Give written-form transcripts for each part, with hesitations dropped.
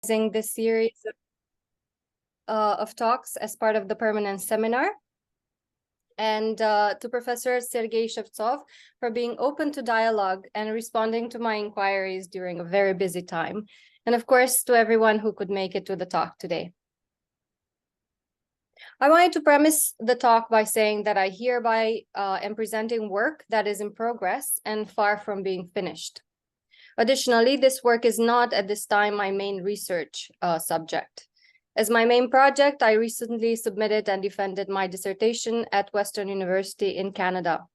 This series of talks as part of the permanent seminar, and to Professor Sergei Shevtsov for being open to dialogue and responding to my inquiries during a very busy time, and of course to everyone who could make it to the talk today. I wanted to premise the talk by saying that I hereby am presenting work that is in progress and far from being finished. Additionally, this work is not at this time my main research subject. As my main project, I recently submitted and defended my dissertation at Western University in Canada.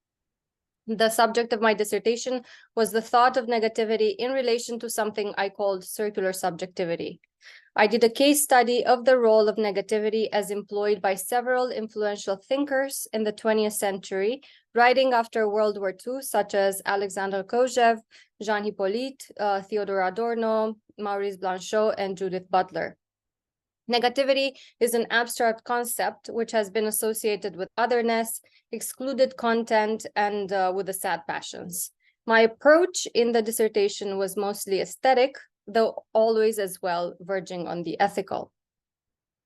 The subject of my dissertation was the thought of negativity in relation to something I called circular subjectivity. I did a case study of the role of negativity as employed by several influential thinkers in the 20th century, writing after World War II, such as Alexander Kojève, Jean Hippolyte, Theodore Adorno, Maurice Blanchot, and Judith Butler. Negativity is an abstract concept which has been associated with otherness, excluded content, and with the sad passions. My approach in the dissertation was mostly aesthetic, though always as well verging on the ethical.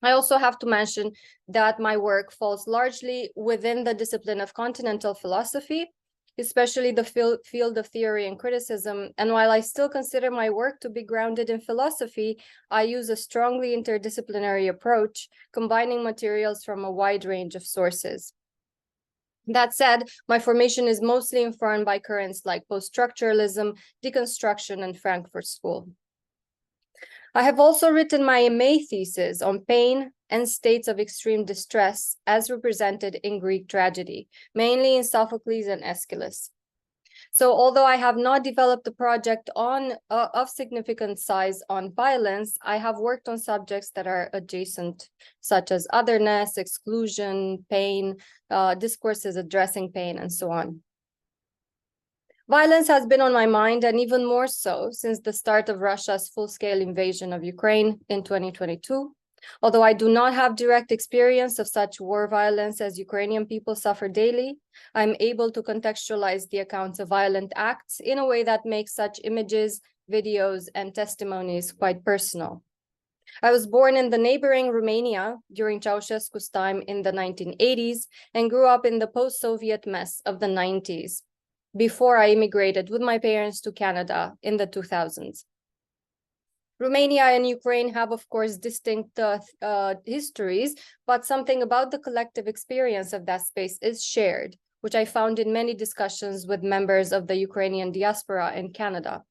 I also have to mention that my work falls largely within the discipline of continental philosophy, especially the field of theory and criticism. And while I still consider my work to be grounded in philosophy, I use a strongly interdisciplinary approach, combining materials from a wide range of sources. That said, my formation is mostly informed by currents like post-structuralism, deconstruction, and Frankfurt School. I have also written my MA thesis on pain and states of extreme distress as represented in Greek tragedy, mainly in Sophocles and Aeschylus. So although I have not developed a project of significant size on violence, I have worked on subjects that are adjacent, such as otherness, exclusion, pain, discourses addressing pain, and so on. Violence has been on my mind, and even more so since the start of Russia's full-scale invasion of Ukraine in 2022. Although I do not have direct experience of such war violence as Ukrainian people suffer daily, I'm able to contextualize the accounts of violent acts in a way that makes such images, videos, and testimonies quite personal. I was born in the neighboring Romania during Ceausescu's time in the 1980s and grew up in the post-Soviet mess of the 90s. Before I immigrated with my parents to Canada in the 2000s. Romania and Ukraine have, of course, distinct histories, but something about the collective experience of that space is shared, which I found in many discussions with members of the Ukrainian diaspora in Canada.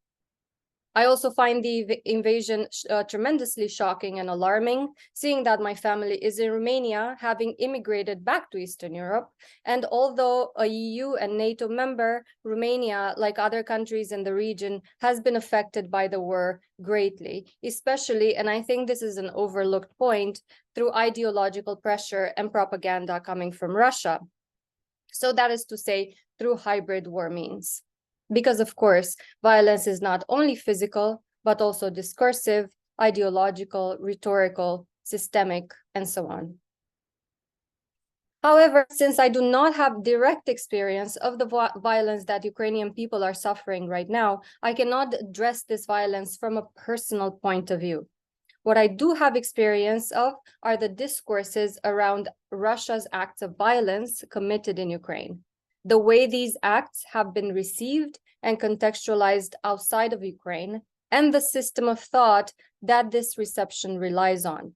I also find the invasion tremendously shocking and alarming, seeing that my family is in Romania, having immigrated back to Eastern Europe. And although a EU and NATO member, Romania, like other countries in the region, has been affected by the war greatly, especially, and I think this is an overlooked point, through ideological pressure and propaganda coming from Russia. So that is to say, through hybrid war means. Because, of course, violence is not only physical, but also discursive, ideological, rhetorical, systemic, and so on. However, since I do not have direct experience of the violence that Ukrainian people are suffering right now, I cannot address this violence from a personal point of view. What I do have experience of are the discourses around Russia's acts of violence committed in Ukraine. The way these acts have been received and contextualized outside of Ukraine, and the system of thought that this reception relies on.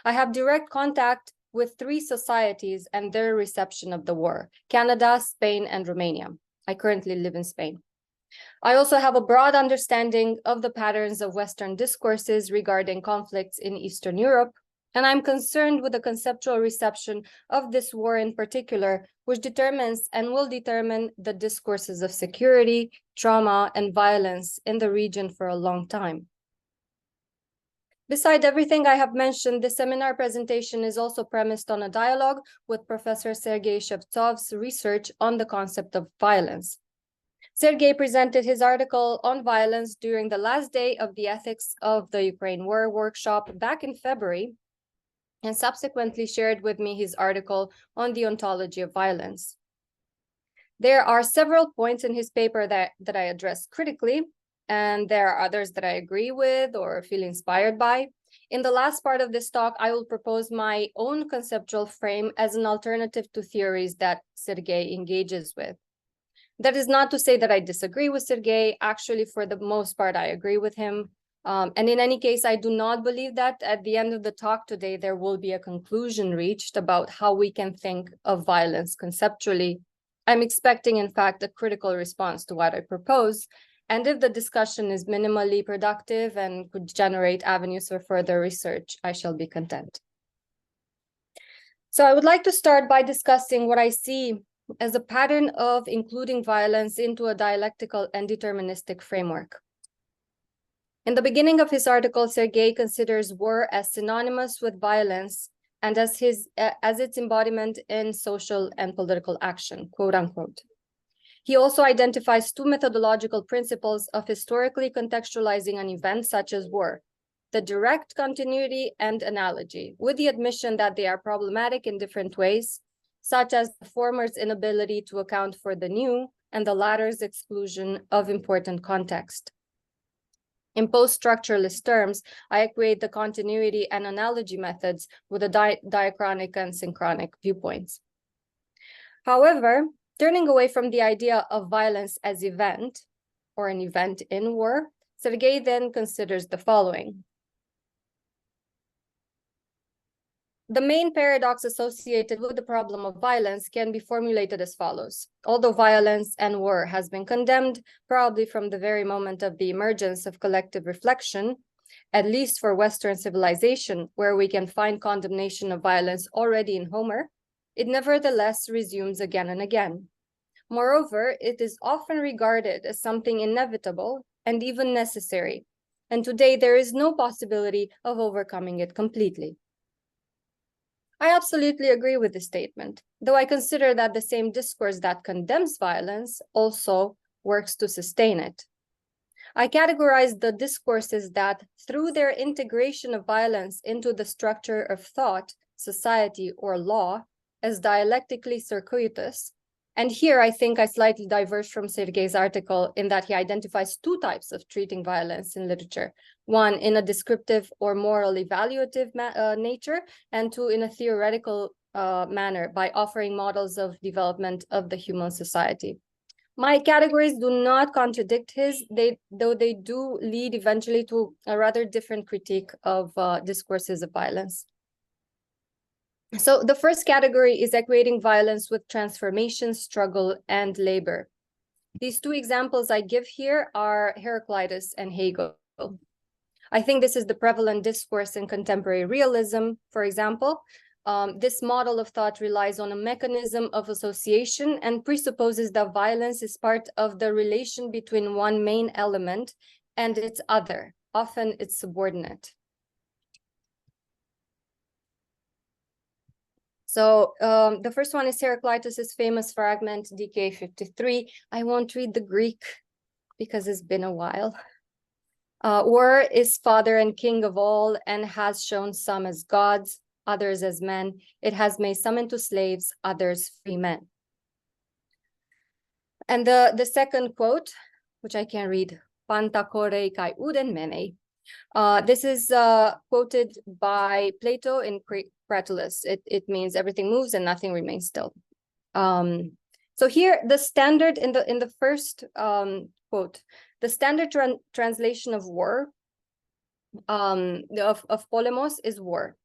I have direct contact with 3 societies and their reception of the war: Canada, Spain, and Romania. I currently live in Spain. I also have a broad understanding of the patterns of Western discourses regarding conflicts in Eastern Europe, and I'm concerned with the conceptual reception of this war in particular, which determines and will determine the discourses of security, trauma, and violence in the region for a long time. Beside everything I have mentioned, the seminar presentation is also premised on a dialogue with Professor Sergei Shevtsov's research on the concept of violence. Sergei presented his article on violence during the last day of the Ethics of the Ukraine War workshop back in February, and subsequently shared with me his article on the Ontology of Violence. There are several points in his paper that I address critically, and there are others that I agree with or feel inspired by. In the last part of this talk, I will propose my own conceptual frame as an alternative to theories that Sergei engages with. That is not to say that I disagree with Sergei. Actually, for the most part, I agree with him. And in any case, I do not believe that at the end of the talk today, there will be a conclusion reached about how we can think of violence conceptually. I'm expecting, in fact, a critical response to what I propose. And if the discussion is minimally productive and could generate avenues for further research, I shall be content. So I would like to start by discussing what I see as a pattern of including violence into a dialectical and deterministic framework. In the beginning of his article, Sergei considers war as synonymous with violence and as its embodiment in social and political action, quote unquote. He also identifies two methodological principles of historically contextualizing an event such as war: the direct continuity and analogy, with the admission that they are problematic in different ways, such as the former's inability to account for the new and the latter's exclusion of important context. In post-structuralist terms, I equate the continuity and analogy methods with the diachronic and synchronic viewpoints. However, turning away from the idea of violence as event, or an event in war, Sergei then considers the following. The main paradox associated with the problem of violence can be formulated as follows. Although violence and war has been condemned, probably from the very moment of the emergence of collective reflection, at least for Western civilization, where we can find condemnation of violence already in Homer, it nevertheless resumes again and again. Moreover, it is often regarded as something inevitable and even necessary, and today there is no possibility of overcoming it completely. I absolutely agree with this statement, though I consider that the same discourse that condemns violence also works to sustain it. I categorize the discourses that, through their integration of violence into the structure of thought, society, or law, as dialectically circuitous. And here I think I slightly diverge from Sergei's article in that he identifies two types of treating violence in literature. One in a descriptive or moral evaluative nature, and two in a theoretical manner by offering models of development of the human society. My categories do not contradict his, though they do lead eventually to a rather different critique of discourses of violence. So the first category is equating violence with transformation, struggle, and labor. These two examples I give here are Heraclitus and Hegel. I think this is the prevalent discourse in contemporary realism. For example, this model of thought relies on a mechanism of association and presupposes that violence is part of the relation between one main element and its other, often its subordinate. So the first one is Heraclitus's famous fragment, DK 53. I won't read the Greek because it's been a while. War is father and king of all and has shown some as gods, others as men. It has made some into slaves, others free men. And the second quote, which I can read, Panta korei kai uden mene. This is quoted by Plato in Cratylus. It means everything moves and nothing remains still. So here, the standard in the first quote, the standard translation of war, of polemos, is war.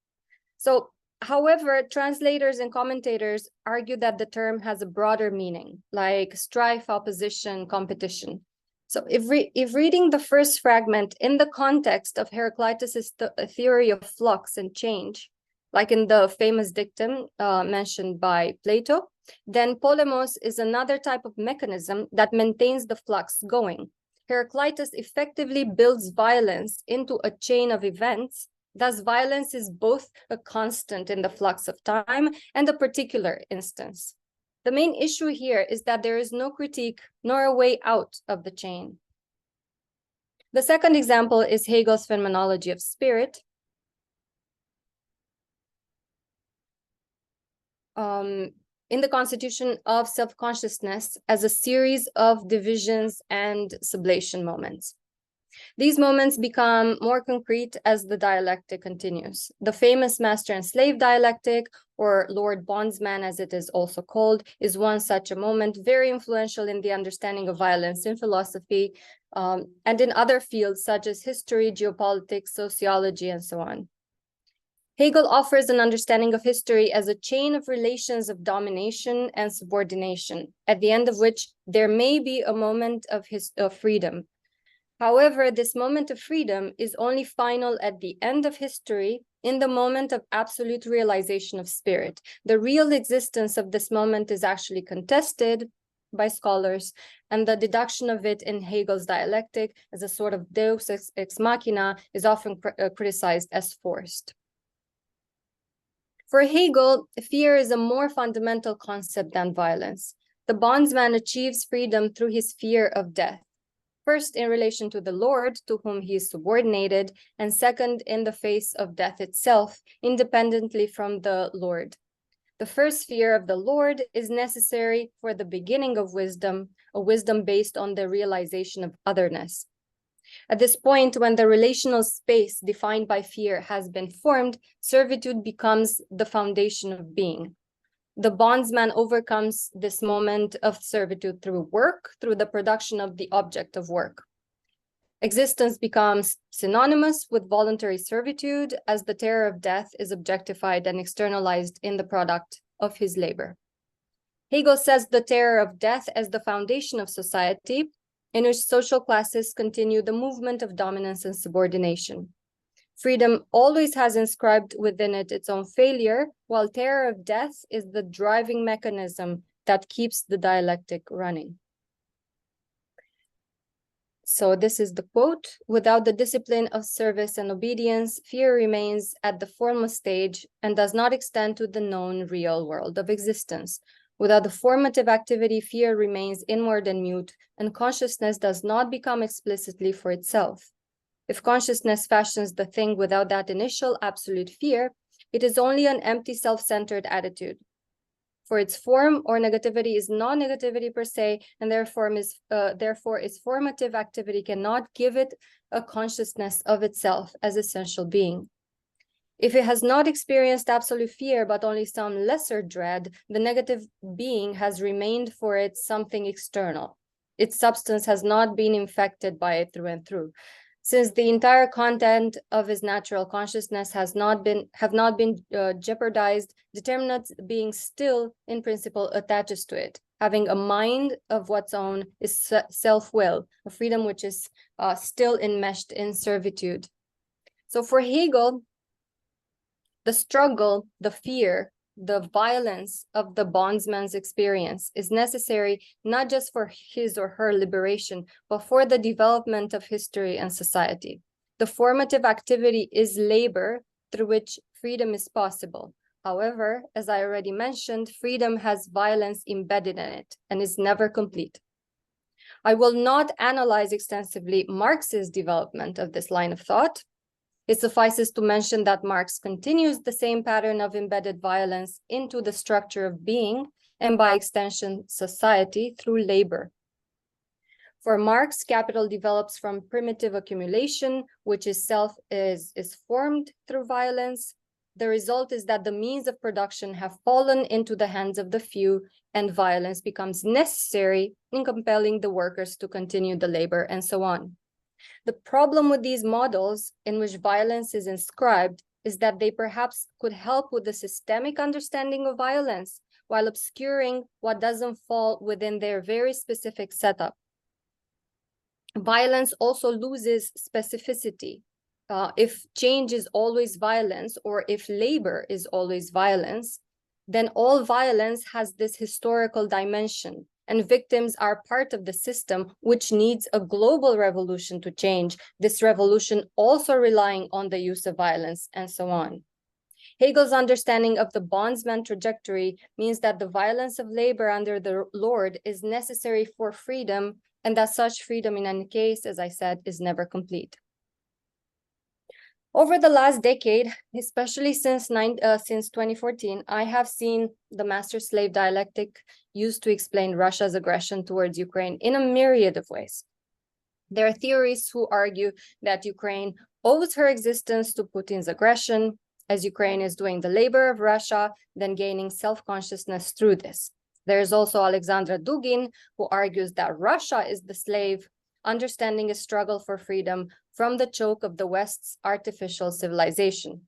So, however, translators and commentators argue that the term has a broader meaning, like strife, opposition, competition. So if reading the first fragment in the context of Heraclitus's theory of flux and change, like in the famous dictum mentioned by Plato, then polemos is another type of mechanism that maintains the flux going. Heraclitus effectively builds violence into a chain of events. Thus, violence is both a constant in the flux of time and a particular instance. The main issue here is that there is no critique nor a way out of the chain. The second example is Hegel's phenomenology of spirit. In the constitution of self-consciousness as a series of divisions and sublation moments. These moments become more concrete as the dialectic continues. The famous master and slave dialectic, or Lord Bondsman as it is also called, is one such a moment, very influential in the understanding of violence in philosophy and in other fields such as history, geopolitics, sociology, and so on. Hegel offers an understanding of history as a chain of relations of domination and subordination, at the end of which there may be a moment of freedom. However, this moment of freedom is only final at the end of history, in the moment of absolute realization of spirit. The real existence of this moment is actually contested by scholars, and the deduction of it in Hegel's dialectic as a sort of deus ex machina is often criticized as forced. For Hegel, fear is a more fundamental concept than violence. The bondsman achieves freedom through his fear of death. First, in relation to the Lord, to whom he is subordinated, and second, in the face of death itself, independently from the Lord. The first fear of the Lord is necessary for the beginning of wisdom, a wisdom based on the realization of otherness. At this point, when the relational space defined by fear has been formed, servitude becomes the foundation of being. The bondsman overcomes this moment of servitude through work, through the production of the object of work. Existence becomes synonymous with voluntary servitude as the terror of death is objectified and externalized in the product of his labor. Hegel says the terror of death as the foundation of society, in which social classes continue the movement of dominance and subordination. Freedom always has inscribed within it its own failure, while terror of death is the driving mechanism that keeps the dialectic running. So this is the quote: "Without the discipline of service and obedience, fear remains at the formal stage and does not extend to the known real world of existence. Without the formative activity, fear remains inward and mute, and consciousness does not become explicitly for itself. If consciousness fashions the thing without that initial absolute fear, it is only an empty self-centered attitude. For its form or negativity is non-negativity per se, and therefore its formative activity cannot give it a consciousness of itself as essential being. If it has not experienced absolute fear, but only some lesser dread, the negative being has remained for it something external. Its substance has not been infected by it through and through. Since the entire content of his natural consciousness have not been jeopardized, determinate being still, in principle, attaches to it. Having a mind of what's own is self-will, a freedom which is still enmeshed in servitude." So for Hegel, the struggle, the fear, the violence of the bondsman's experience is necessary not just for his or her liberation, but for the development of history and society. The formative activity is labor through which freedom is possible. However, as I already mentioned, freedom has violence embedded in it and is never complete. I will not analyze extensively Marx's development of this line of thought. It suffices to mention that Marx continues the same pattern of embedded violence into the structure of being, and by extension, society, through labor. For Marx, capital develops from primitive accumulation, which is formed through violence. The result is that the means of production have fallen into the hands of the few, and violence becomes necessary in compelling the workers to continue the labor, and so on. The problem with these models in which violence is inscribed is that they perhaps could help with the systemic understanding of violence while obscuring what doesn't fall within their very specific setup. Violence also loses specificity. If change is always violence, or if labor is always violence, then all violence has this historical dimension, and victims are part of the system which needs a global revolution to change, this revolution also relying on the use of violence, and so on. Hegel's understanding of the bondsman trajectory means that the violence of labor under the Lord is necessary for freedom, and that such freedom in any case, as I said, is never complete. Over the last decade, especially since 2014, I have seen the master-slave dialectic used to explain Russia's aggression towards Ukraine in a myriad of ways. There are theorists who argue that Ukraine owes her existence to Putin's aggression, as Ukraine is doing the labor of Russia, then gaining self-consciousness through this. There is also Alexandra Dugin, who argues that Russia is the slave, understanding a struggle for freedom from the choke of the West's artificial civilization.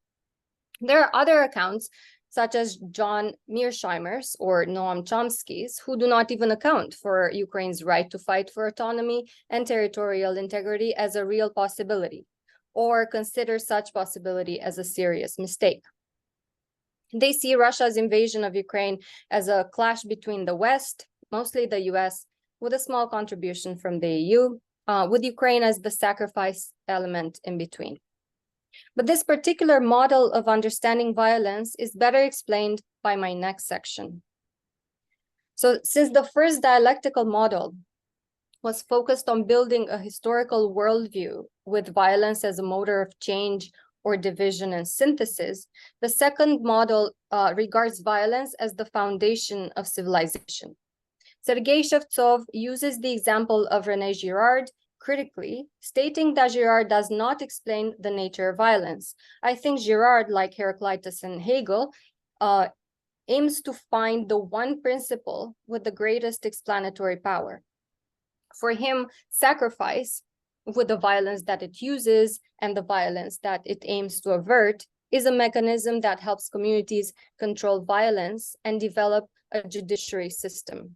There are other accounts, such as John Mearsheimer's or Noam Chomsky's, who do not even account for Ukraine's right to fight for autonomy and territorial integrity as a real possibility, or consider such possibility as a serious mistake. They see Russia's invasion of Ukraine as a clash between the West, mostly the US, with a small contribution from the EU, with Ukraine as the sacrifice element in between. But this particular model of understanding violence is better explained by my next section. So since the first dialectical model was focused on building a historical worldview with violence as a motor of change or division and synthesis, the second model regards violence as the foundation of civilization. Sergei Shevtsov uses the example of René Girard critically, stating that Girard does not explain the nature of violence. I think Girard, like Heraclitus and Hegel, aims to find the one principle with the greatest explanatory power. For him, sacrifice, with the violence that it uses and the violence that it aims to avert, is a mechanism that helps communities control violence and develop a judiciary system.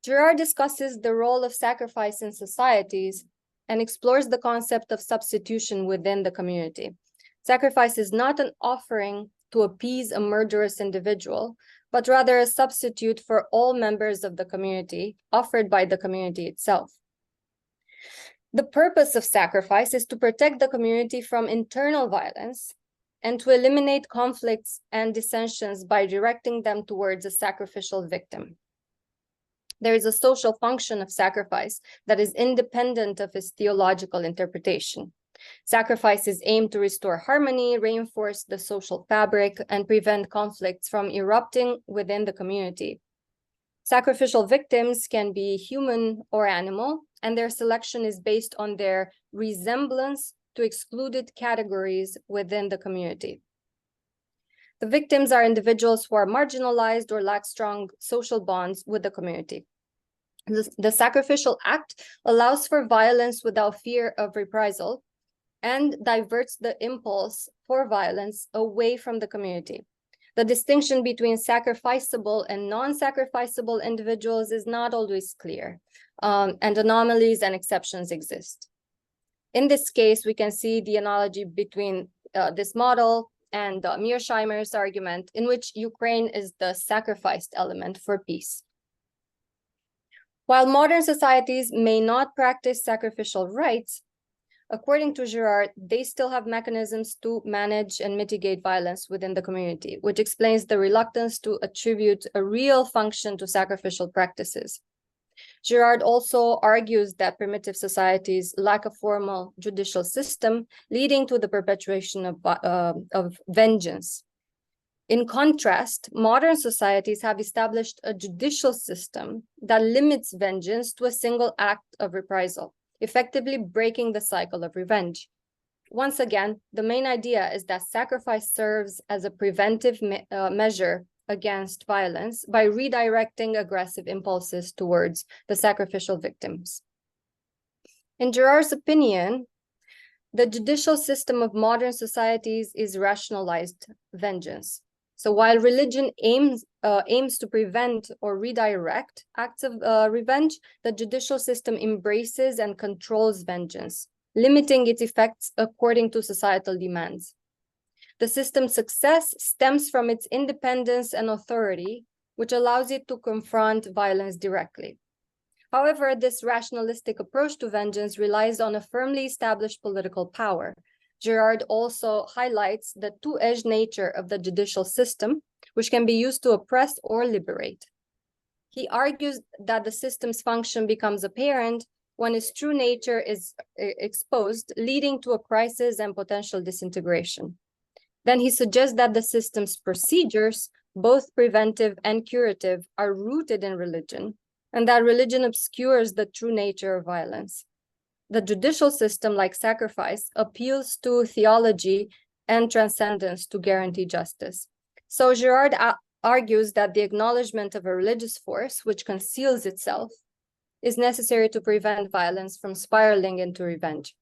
Girard discusses the role of sacrifice in societies and explores the concept of substitution within the community. Sacrifice is not an offering to appease a murderous individual, but rather a substitute for all members of the community, offered by the community itself. The purpose of sacrifice is to protect the community from internal violence and to eliminate conflicts and dissensions by directing them towards a sacrificial victim. There is a social function of sacrifice that is independent of its theological interpretation. Sacrifice is aimed to restore harmony, reinforce the social fabric, and prevent conflicts from erupting within the community. Sacrificial victims can be human or animal, and their selection is based on their resemblance to excluded categories within the community. The victims are individuals who are marginalized or lack strong social bonds with the community. The sacrificial act allows for violence without fear of reprisal and diverts the impulse for violence away from the community. The distinction between sacrificable and non-sacrificable individuals is not always clear, and anomalies and exceptions exist. In this case, we can see the analogy between this model and Mearsheimer's argument, in which Ukraine is the sacrificed element for peace. While modern societies may not practice sacrificial rites, according to Girard, they still have mechanisms to manage and mitigate violence within the community, which explains the reluctance to attribute a real function to sacrificial practices. Girard also argues that primitive societies lack a formal judicial system, leading to the perpetration of vengeance. In contrast, modern societies have established a judicial system that limits vengeance to a single act of reprisal, effectively breaking the cycle of revenge. Once again, the main idea is that sacrifice serves as a preventive measure against violence by redirecting aggressive impulses towards the sacrificial victims. In Girard's opinion, the judicial system of modern societies is rationalized vengeance. So while religion aims to prevent or redirect acts of revenge, the judicial system embraces and controls vengeance, limiting its effects according to societal demands. The system's success stems from its independence and authority, which allows it to confront violence directly. However, this rationalistic approach to vengeance relies on a firmly established political power. Girard also highlights the two-edged nature of the judicial system, which can be used to oppress or liberate. He argues that the system's function becomes apparent when its true nature is exposed, leading to a crisis and potential disintegration. Then he suggests that the system's procedures both preventive and curative, are rooted in religion, and that religion obscures the true nature of violence. The judicial system, like sacrifice, appeals to theology and transcendence to guarantee justice. So Girard argues that the acknowledgement of a religious force, which conceals itself, is necessary to prevent violence from spiraling into revenge.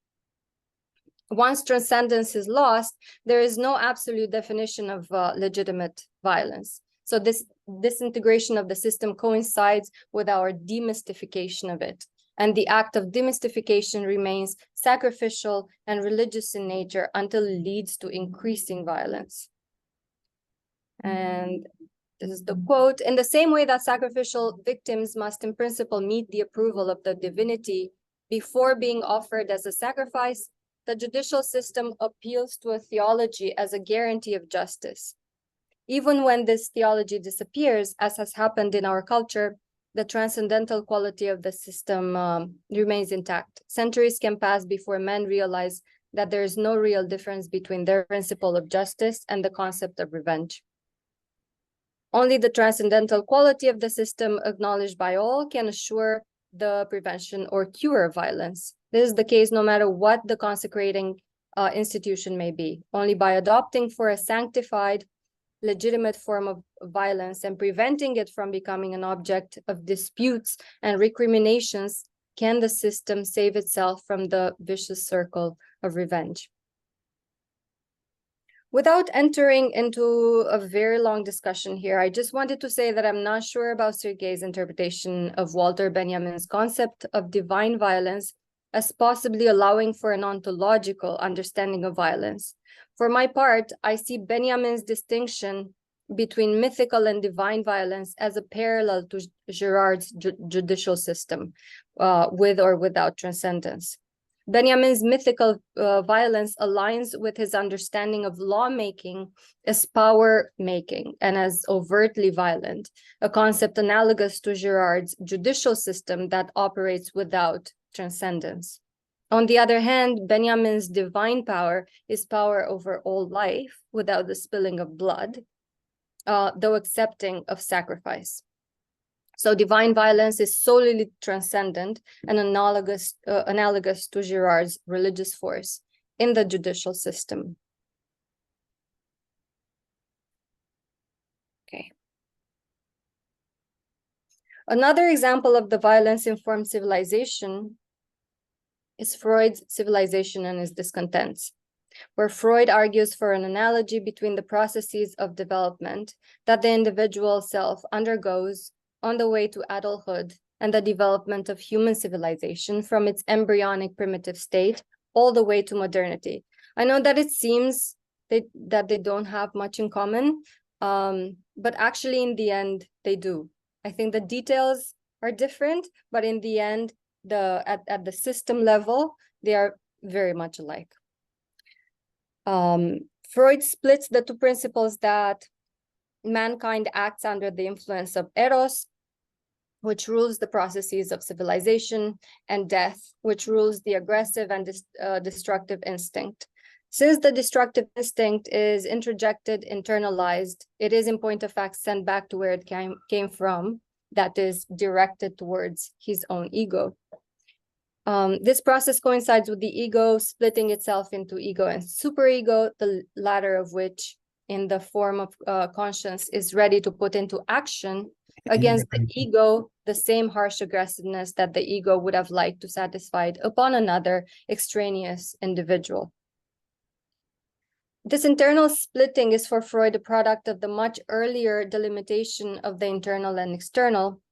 Once transcendence is lost, there is no absolute definition of legitimate violence. So this disintegration of the system coincides with our demystification of it. And the act of demystification remains sacrificial and religious in nature until it leads to increasing violence. And this is the quote: "In the same way that sacrificial victims must in principle meet the approval of the divinity before being offered as a sacrifice, the judicial system appeals to a theology as a guarantee of justice. Even when this theology disappears, as has happened in our culture, the transcendental quality of the system remains intact. Centuries can pass before men realize that there is no real difference between their principle of justice and the concept of revenge. Only the transcendental quality of the system, acknowledged by all, can assure the prevention or cure of violence. This is the case no matter what the consecrating institution may be. Only by adopting for a sanctified, legitimate form of violence and preventing it from becoming an object of disputes and recriminations can the system save itself from the vicious circle of revenge." Without entering into a very long discussion here, I just wanted to say that I'm not sure about Sergei's interpretation of Walter Benjamin's concept of divine violence as possibly allowing for an ontological understanding of violence. For my part, I see Benjamin's distinction between mythical and divine violence as a parallel to Girard's judicial system, with or without transcendence. Benjamin's mythical violence aligns with his understanding of lawmaking as power-making and as overtly violent, a concept analogous to Girard's judicial system that operates without transcendence. On the other hand, Benjamin's divine power is power over all life without the spilling of blood, though accepting of sacrifice. So divine violence is solely transcendent and analogous to Girard's religious force in the judicial system. Okay. Another example of the violence-informed civilization is Freud's Civilization and His Discontents, where Freud argues for an analogy between the processes of development that the individual self undergoes on the way to adulthood and the development of human civilization from its embryonic primitive state all the way to modernity. I know that it seems that they don't have much in common, but actually in the end, they do. I think the details are different, but in the end, at the system level, they are very much alike. Freud splits the two principles that mankind acts under the influence of eros, which rules the processes of civilization, and death, which rules the aggressive and destructive instinct. Since the destructive instinct is introjected, internalized, it is in point of fact sent back to where it came from, that is directed towards his own ego. This process coincides with the ego splitting itself into ego and superego, the latter of which, in the form of conscience, is ready to put into action against the ego the same harsh aggressiveness that the ego would have liked to satisfy upon another extraneous individual. This internal splitting is for Freud a product of the much earlier delimitation of the internal and external,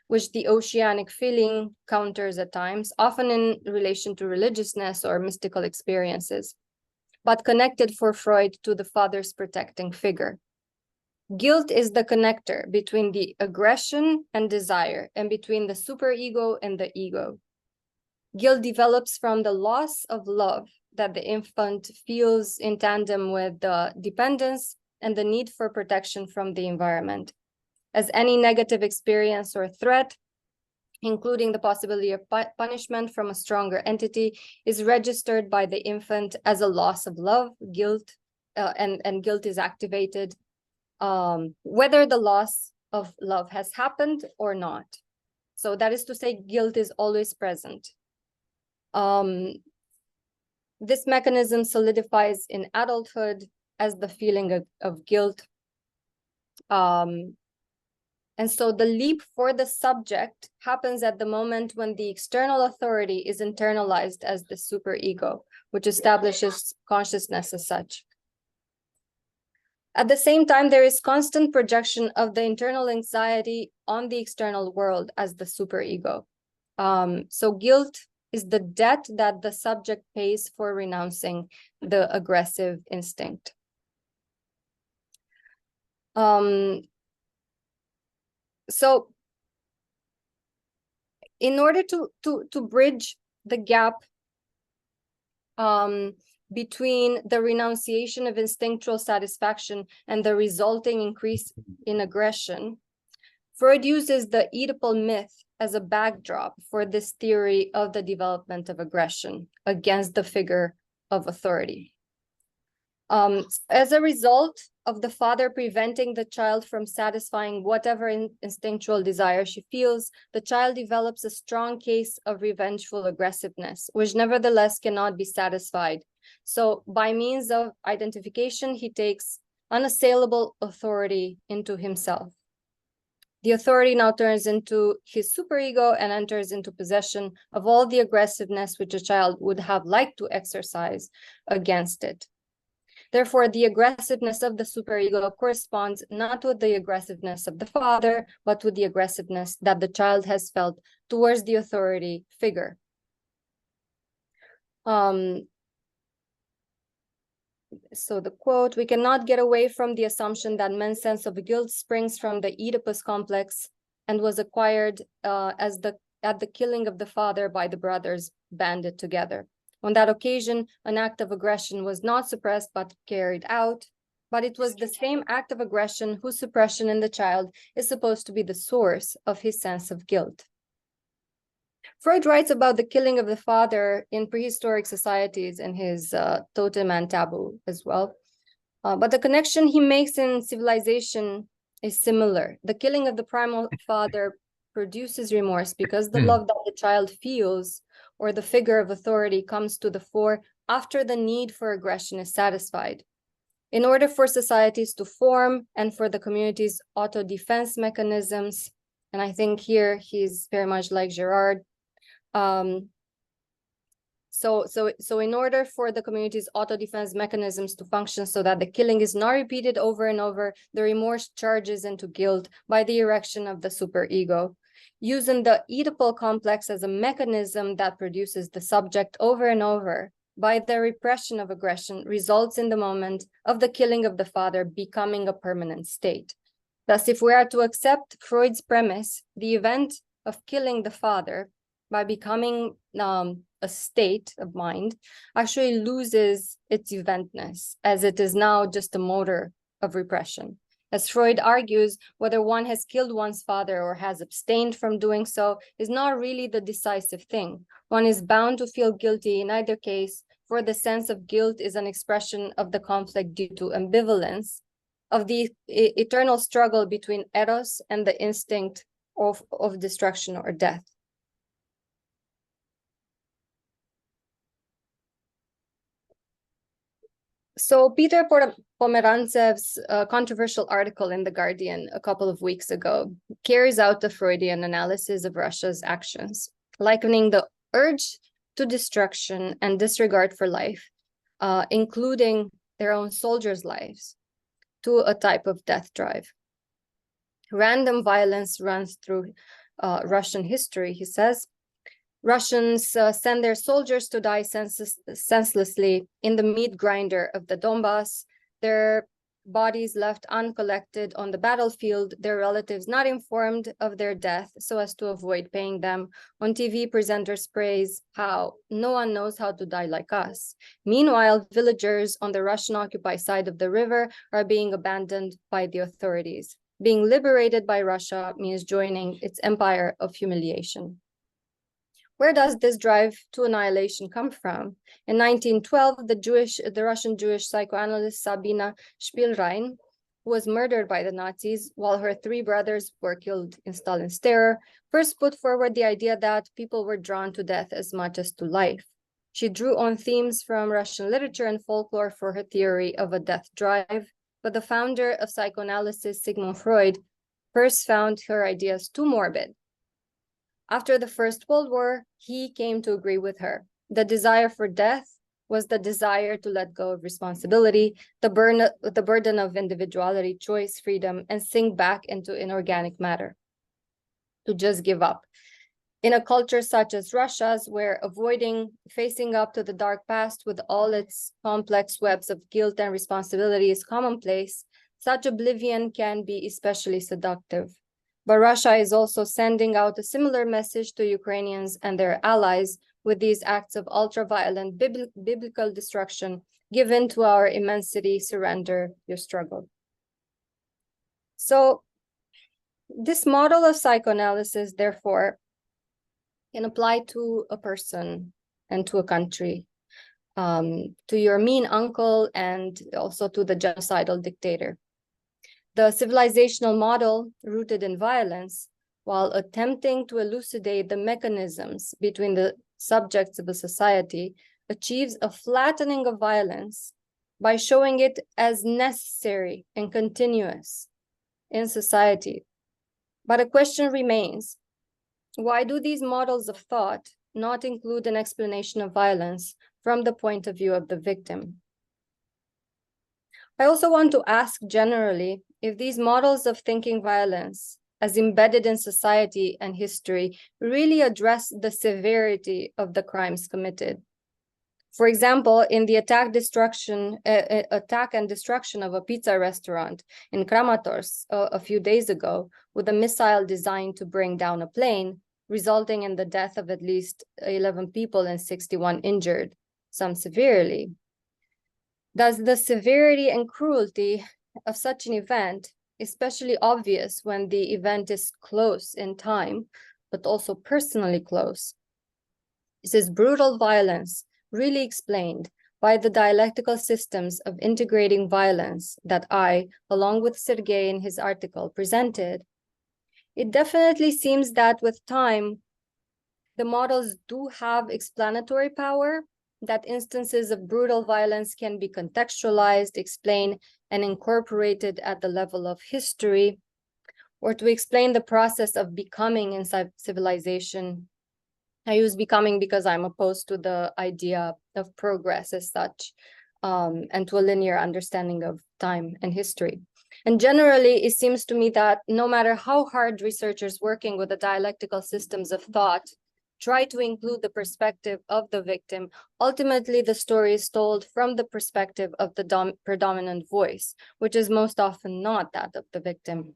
which the oceanic feeling counters at times, often in relation to religiousness or mystical experiences, but connected for Freud to the father's protecting figure. Guilt is the connector between the aggression and desire, and between the superego and the ego. Guilt develops from the loss of love that the infant feels in tandem with the dependence and the need for protection from the environment. As any negative experience or threat, including the possibility of punishment from a stronger entity, is registered by the infant as a loss of love, guilt, and guilt is activated whether the loss of love has happened or not. So that is to say, guilt is always present. This mechanism solidifies in adulthood as the feeling of guilt. And so the leap for the subject happens at the moment when the external authority is internalized as the superego, which establishes consciousness as such. At the same time, there is constant projection of the internal anxiety on the external world as the superego. So guilt is the debt that the subject pays for renouncing the aggressive instinct. So in order to bridge the gap between the renunciation of instinctual satisfaction and the resulting increase in aggression, Freud uses the Oedipal myth as a backdrop for this theory of the development of aggression against the figure of authority. As a result of the father preventing the child from satisfying whatever instinctual desire she feels, the child develops a strong case of revengeful aggressiveness, which nevertheless cannot be satisfied. So by means of identification, he takes unassailable authority into himself. The authority now turns into his superego and enters into possession of all the aggressiveness which a child would have liked to exercise against it. Therefore, the aggressiveness of the superego corresponds not with the aggressiveness of the father, but with the aggressiveness that the child has felt towards the authority figure. So the quote, "We cannot get away from the assumption that men's sense of guilt springs from the Oedipus complex and was acquired at the killing of the father by the brothers banded together. On that occasion, an act of aggression was not suppressed but carried out, but it was the same act of aggression whose suppression in the child is supposed to be the source of his sense of guilt." Freud writes about the killing of the father in prehistoric societies in his Totem and Taboo as well. But the connection he makes in Civilization is similar. The killing of the primal father produces remorse because the love that the child feels or the figure of authority comes to the fore after the need for aggression is satisfied. In order for societies to form and for the community's auto-defense mechanisms, and I think here he's very much like Girard, so in order for the community's auto-defense mechanisms to function so that the killing is not repeated over and over, the remorse charges into guilt by the erection of the superego. Using the Oedipal complex as a mechanism that produces the subject over and over by the repression of aggression results in the moment of the killing of the father becoming a permanent state. Thus, if we are to accept Freud's premise, the event of killing the father by becoming a state of mind actually loses its eventness, as it is now just a motor of repression. As Freud argues, whether one has killed one's father or has abstained from doing so is not really the decisive thing. One is bound to feel guilty in either case, for the sense of guilt is an expression of the conflict due to ambivalence, of the eternal struggle between eros and the instinct of destruction or death. So Peter Pomerantsev's controversial article in The Guardian a couple of weeks ago carries out the Freudian analysis of Russia's actions, likening the urge to destruction and disregard for life, including their own soldiers' lives, to a type of death drive. Random violence runs through Russian history, he says. Russians send their soldiers to die senselessly in the meat grinder of the Donbass, their bodies left uncollected on the battlefield, their relatives not informed of their death so as to avoid paying them. On TV, presenters praise how no one knows how to die like us. Meanwhile, villagers on the Russian-occupied side of the river are being abandoned by the authorities. Being liberated by Russia means joining its empire of humiliation. Where does this drive to annihilation come from? In 1912, the Russian Jewish psychoanalyst Sabina Spielrein who was murdered by the Nazis while her 3 brothers were killed in Stalin's terror, first put forward the idea that people were drawn to death as much as to life. She drew on themes from Russian literature and folklore for her theory of a death drive, but the founder of psychoanalysis, Sigmund Freud, first found her ideas too morbid. After the First World War, he came to agree with her. The desire for death was the desire to let go of responsibility, the burden of individuality, choice, freedom, and sink back into inorganic matter, to just give up. In a culture such as Russia's, where avoiding facing up to the dark past with all its complex webs of guilt and responsibility is commonplace, such oblivion can be especially seductive. But Russia is also sending out a similar message to Ukrainians and their allies with these acts of ultra-violent biblical destruction. Given to our immensity, surrender your struggle. So this model of psychoanalysis, therefore, can apply to a person and to a country, to your mean uncle and also to the genocidal dictator. The civilizational model, rooted in violence, while attempting to elucidate the mechanisms between the subjects of a society, achieves a flattening of violence by showing it as necessary and continuous in society. But a question remains: why do these models of thought not include an explanation of violence from the point of view of the victim? I also want to ask generally if these models of thinking violence as embedded in society and history really address the severity of the crimes committed. For example, in the attack and destruction of a pizza restaurant in Kramatorsk a few days ago, with a missile designed to bring down a plane, resulting in the death of at least 11 people and 61 injured, some severely. Does the severity and cruelty of such an event, especially obvious when the event is close in time, but also personally close, is this brutal violence really explained by the dialectical systems of integrating violence that I, along with Sergei in his article, presented? It definitely seems that with time, the models do have explanatory power, that instances of brutal violence can be contextualized, explained, and incorporated at the level of history, or to explain the process of becoming in civilization. I use becoming because I'm opposed to the idea of progress as such, and to a linear understanding of time and history. And generally, it seems to me that no matter how hard researchers working with the dialectical systems of thought try to include the perspective of the victim, ultimately the story is told from the perspective of the predominant voice, which is most often not that of the victim.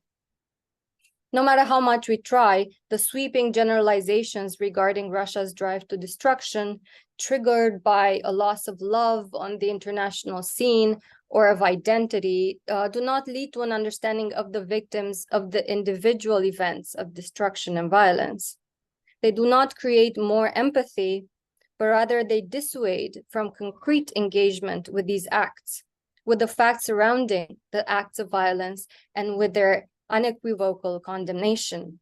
No matter how much we try, the sweeping generalizations regarding Russia's drive to destruction, triggered by a loss of love on the international scene or of identity, do not lead to an understanding of the victims of the individual events of destruction and violence. They do not create more empathy, but rather they dissuade from concrete engagement with these acts, with the facts surrounding the acts of violence, and with their unequivocal condemnation.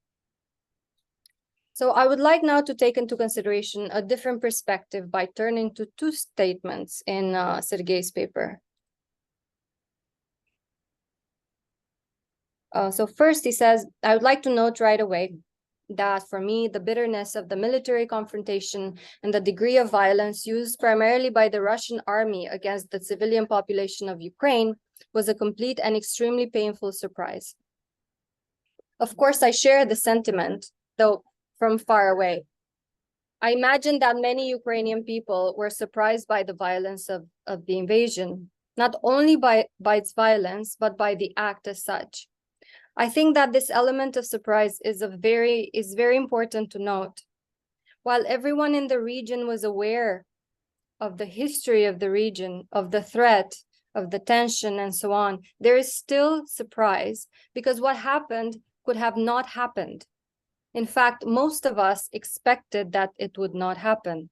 So I would like now to take into consideration a different perspective by turning to 2 statements in Sergei's paper. So first he says, I would like to note right away that for me, the bitterness of the military confrontation and the degree of violence used primarily by the Russian army against the civilian population of Ukraine was a complete and extremely painful surprise. Of course, I share the sentiment, though from far away. I imagine that many Ukrainian people were surprised by the violence of the invasion, not only by its violence, but by the act as such. I think that this element of surprise is very important to note. While everyone in the region was aware of the history of the region, of the threat, of the tension, and so on, there is still surprise because what happened could have not happened. In fact, most of us expected that it would not happen.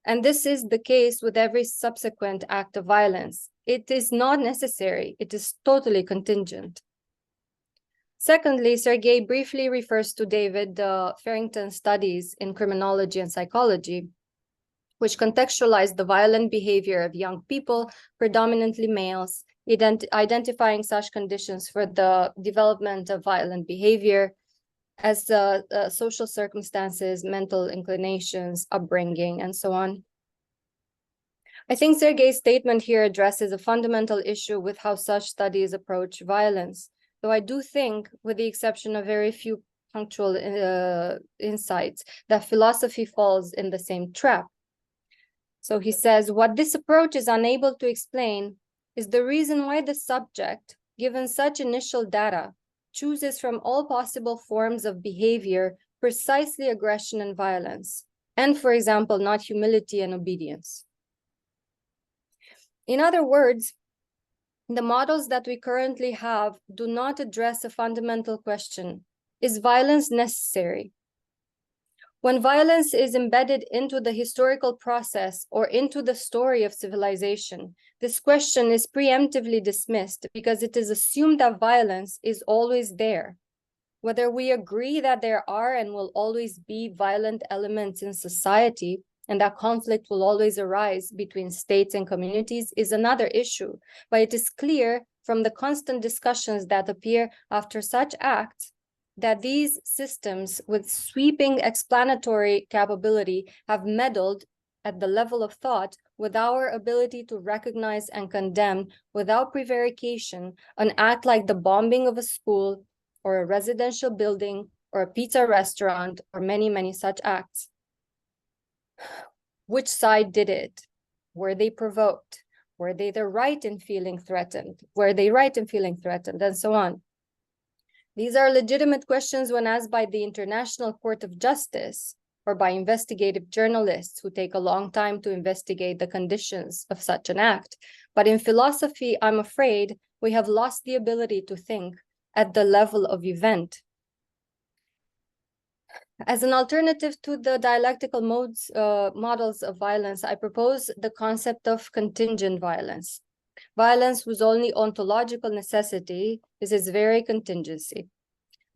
And this is the case with every subsequent act of violence. It is not necessary. It is totally contingent. Secondly, Sergei briefly refers to David Farrington's studies in criminology and psychology, which contextualize the violent behavior of young people, predominantly males, identifying such conditions for the development of violent behavior as social circumstances, mental inclinations, upbringing, and so on. I think Sergei's statement here addresses a fundamental issue with how such studies approach violence, though I do think, with the exception of very few punctual insights, that philosophy falls in the same trap. So he says, what this approach is unable to explain is the reason why the subject, given such initial data, chooses from all possible forms of behavior precisely aggression and violence, and, for example, not humility and obedience. In other words, the models that we currently have do not address a fundamental question: is violence necessary? When violence is embedded into the historical process or into the story of civilization, this question is preemptively dismissed because it is assumed that violence is always there. Whether we agree that there are and will always be violent elements in society and that conflict will always arise between states and communities is another issue, but it is clear from the constant discussions that appear after such acts that these systems with sweeping explanatory capability have meddled at the level of thought with our ability to recognize and condemn without prevarication an act like the bombing of a school or a residential building or a pizza restaurant or many, many such acts. Which side did it? Were they provoked? Were they the right in feeling threatened? Were they right in feeling threatened? And so on. These are legitimate questions when asked by the International Court of Justice or by investigative journalists who take a long time to investigate the conditions of such an act. But in philosophy, I'm afraid we have lost the ability to think at the level of event. As an alternative to the dialectical models of violence, I propose the concept of contingent violence. Violence whose only ontological necessity is its very contingency.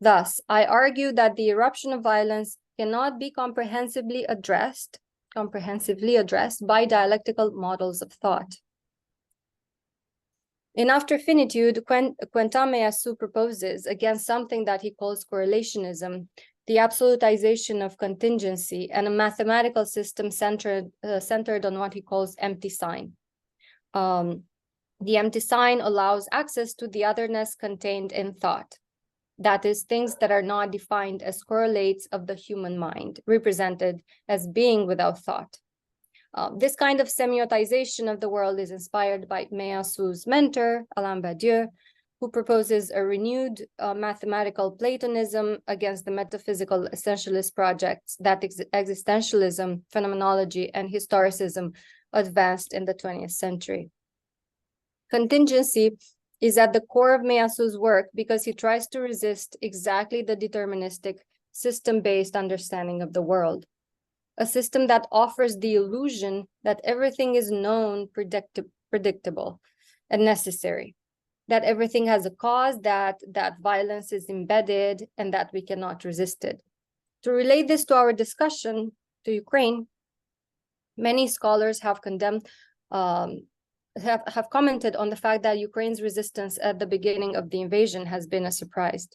Thus, I argue that the eruption of violence cannot be comprehensively addressed by dialectical models of thought. In After Finitude, Quentin proposes, against something that he calls correlationism, the absolutization of contingency and a mathematical system centered on what he calls empty sign. The empty sign allows access to the otherness contained in thought. That is, things that are not defined as correlates of the human mind, represented as being without thought. This kind of semiotization of the world is inspired by Meillassoux' mentor, Alain Badiou, who proposes a renewed mathematical Platonism against the metaphysical essentialist projects that existentialism, phenomenology, and historicism advanced in the 20th century. Contingency is at the core of Meillassoux' work because he tries to resist exactly the deterministic system-based understanding of the world, a system that offers the illusion that everything is known, predictable, and necessary, that everything has a cause, that violence is embedded, and that we cannot resist it. To relate this to our discussion to Ukraine, many scholars have condemned have commented on the fact that Ukraine's resistance at the beginning of the invasion has been a surprise.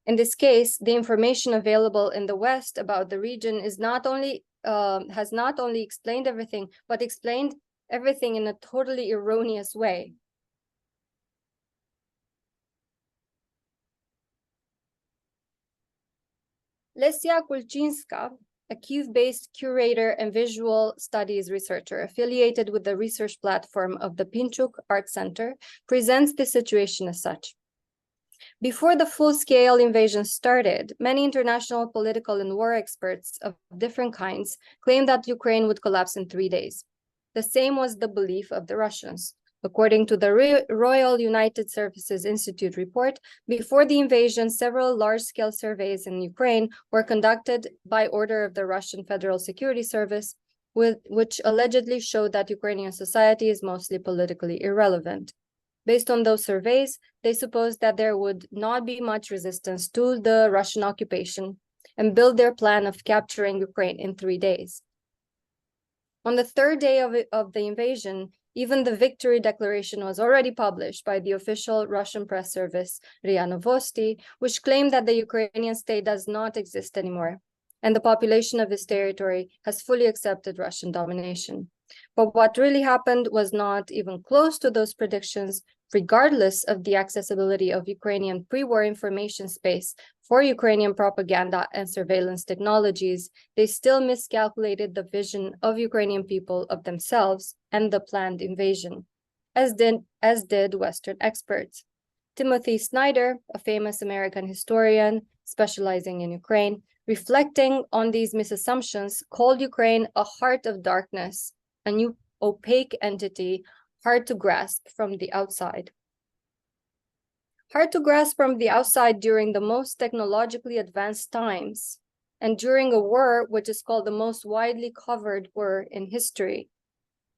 In this case, the information available in the West about the region is has not only explained everything, but explained everything in a totally erroneous way. Lesia Kulczynska, a Kyiv-based curator and visual studies researcher affiliated with the research platform of the Pinchuk Art Center, presents the situation as such. Before the full-scale invasion started, many international political and war experts of different kinds claimed that Ukraine would collapse in 3 days. The same was the belief of the Russians. According to the Royal United Services Institute report, before the invasion, several large-scale surveys in Ukraine were conducted by order of the Russian Federal Security Service, which allegedly showed that Ukrainian society is mostly politically irrelevant. Based on those surveys, they supposed that there would not be much resistance to the Russian occupation and built their plan of capturing Ukraine in 3 days. On the third day of the invasion, even the victory declaration was already published by the official Russian press service, RIA Novosti, which claimed that the Ukrainian state does not exist anymore, and the population of this territory has fully accepted Russian domination. But what really happened was not even close to those predictions, regardless of the accessibility of Ukrainian pre-war information space for Ukrainian propaganda and surveillance technologies. They still miscalculated the vision of Ukrainian people of themselves and the planned invasion, as did Western experts. Timothy Snyder, a famous American historian specializing in Ukraine, reflecting on these misassumptions, called Ukraine a heart of darkness, a new opaque entity, hard to grasp from the outside. Hard to grasp from the outside during the most technologically advanced times, and during a war which is called the most widely covered war in history.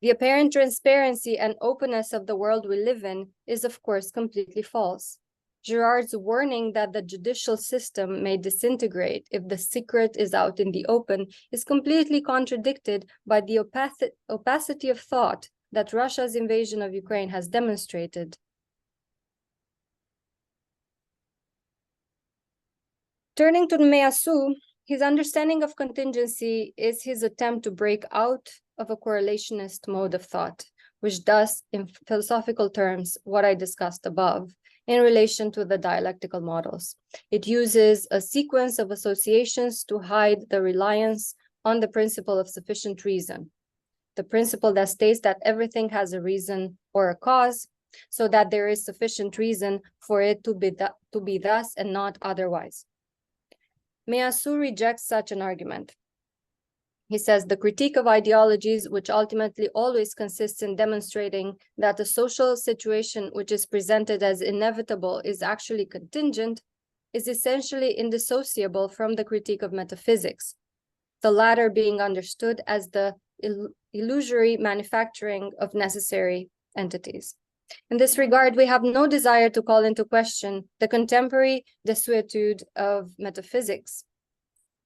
The apparent transparency and openness of the world we live in is, of course, completely false. Girard's warning that the judicial system may disintegrate if the secret is out in the open is completely contradicted by the opacity of thought that Russia's invasion of Ukraine has demonstrated. Turning to Meillassoux, his understanding of contingency is his attempt to break out of a correlationist mode of thought, which does, in philosophical terms, what I discussed above, in relation to the dialectical models. It uses a sequence of associations to hide the reliance on the principle of sufficient reason, the principle that states that everything has a reason or a cause, so that there is sufficient reason for it to be thus and not otherwise. Meillassoux rejects such an argument. He says the critique of ideologies, which ultimately always consists in demonstrating that a social situation which is presented as inevitable is actually contingent, is essentially indissociable from the critique of metaphysics, the latter being understood as the illusory manufacturing of necessary entities. In this regard, we have no desire to call into question the contemporary desuetude of metaphysics,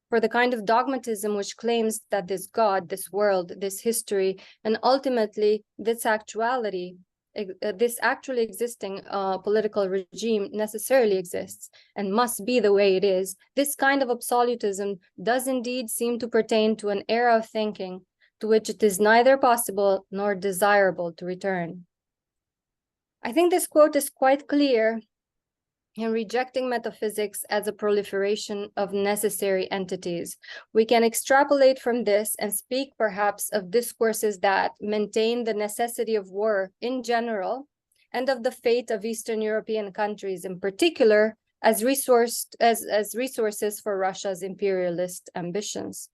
for the kind of dogmatism which claims that this God, this world, this history, and ultimately this actually existing political regime necessarily exists and must be the way it is, this kind of absolutism does indeed seem to pertain to an era of thinking to which it is neither possible nor desirable to return. I think this quote is quite clear in rejecting metaphysics as a proliferation of necessary entities. We can extrapolate from this and speak perhaps of discourses that maintain the necessity of war in general and of the fate of Eastern European countries in particular as resources for Russia's imperialist ambitions,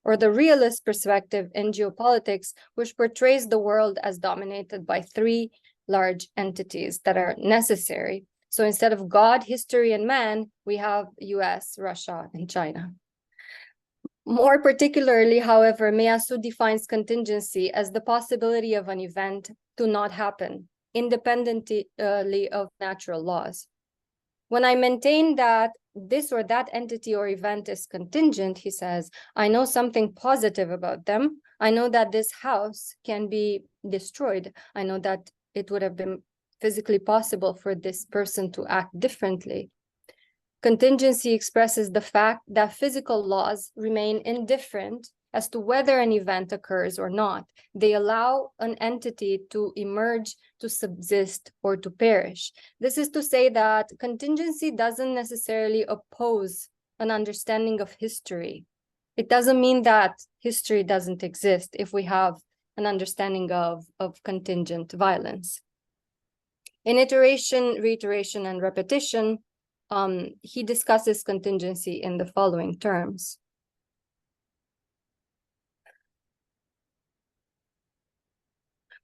or the realist perspective in geopolitics, which portrays the world as dominated by three large entities that are necessary. So instead of God, history, and man, we have US, Russia, and China. More particularly, however, Meillassoux defines contingency as the possibility of an event to not happen, independently of natural laws. When I maintain that this or that entity or event is contingent, he says, I know something positive about them. I know that this house can be destroyed. I know that it would have been physically possible for this person to act differently. Contingency expresses the fact that physical laws remain indifferent as to whether an event occurs or not. They allow an entity to emerge, to subsist, or to perish. This is to say that contingency doesn't necessarily oppose an understanding of history. It doesn't mean that history doesn't exist if we have an understanding of contingent violence. In iteration, reiteration, and repetition, he discusses contingency in the following terms.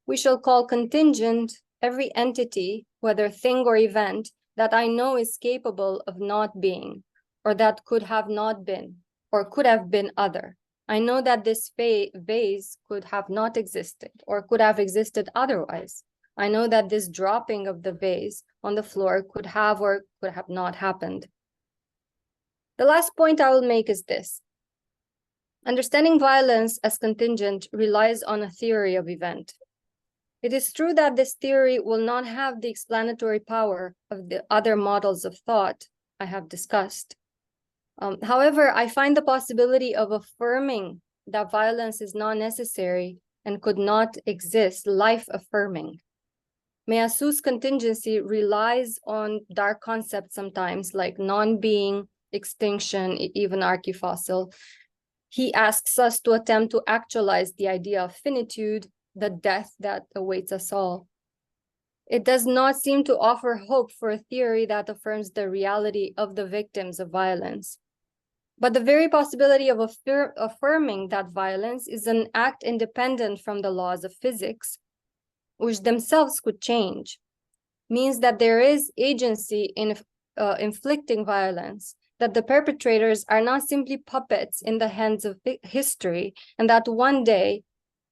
We shall call contingent every entity, whether thing or event, that I know is capable of not being, or that could have not been, or could have been other. I know that this vase could have not existed or could have existed otherwise. I know that this dropping of the vase on the floor could have or could have not happened. The last point I will make is this. Understanding violence as contingent relies on a theory of event. It is true that this theory will not have the explanatory power of the other models of thought I have discussed. However, I find the possibility of affirming that violence is not necessary and could not exist life-affirming. Measu's contingency relies on dark concepts sometimes, like non-being, extinction, even archifossil. He asks us to attempt to actualize the idea of finitude, the death that awaits us all. It does not seem to offer hope for a theory that affirms the reality of the victims of violence. But the very possibility of affirming that violence is an act independent from the laws of physics, which themselves could change, means that there is agency in inflicting violence, that the perpetrators are not simply puppets in the hands of history, and that one day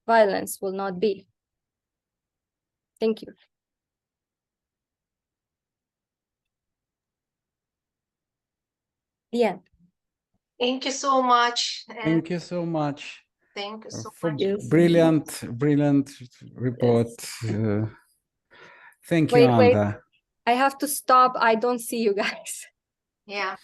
violence will not be. Thank you. The end. Thank you so much. Thank you so much. Thank you so for much. brilliant report. Yes. Thank you, Anda. I have to stop. I don't see you guys. Yeah.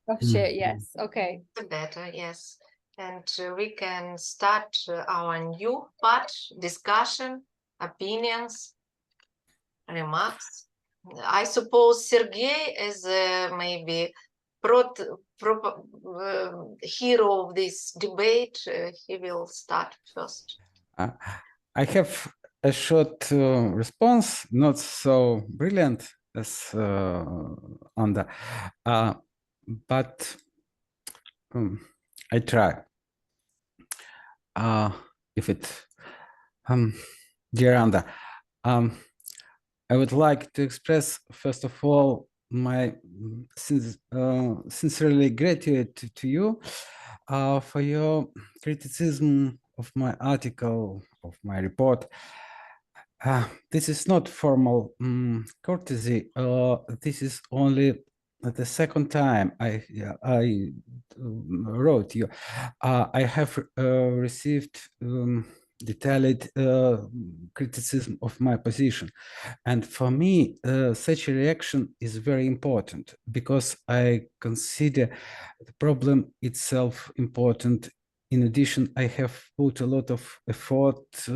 Oh, shit. Yes. Okay. Better, yes. And we can start our new part, discussion, opinions, remarks. I suppose Sergei is maybe hero of this debate. He will start first. I have a short response, not so brilliant as Anda, but I try. If it, dear Anda, I would like to express, first of all, my sincerely gratitude to you for your criticism of my article, of my report. This is not formal courtesy. This is only the second time I wrote you. I have received detailed criticism of my position. And for me, such a reaction is very important because I consider the problem itself important. In addition, I have put a lot of efforts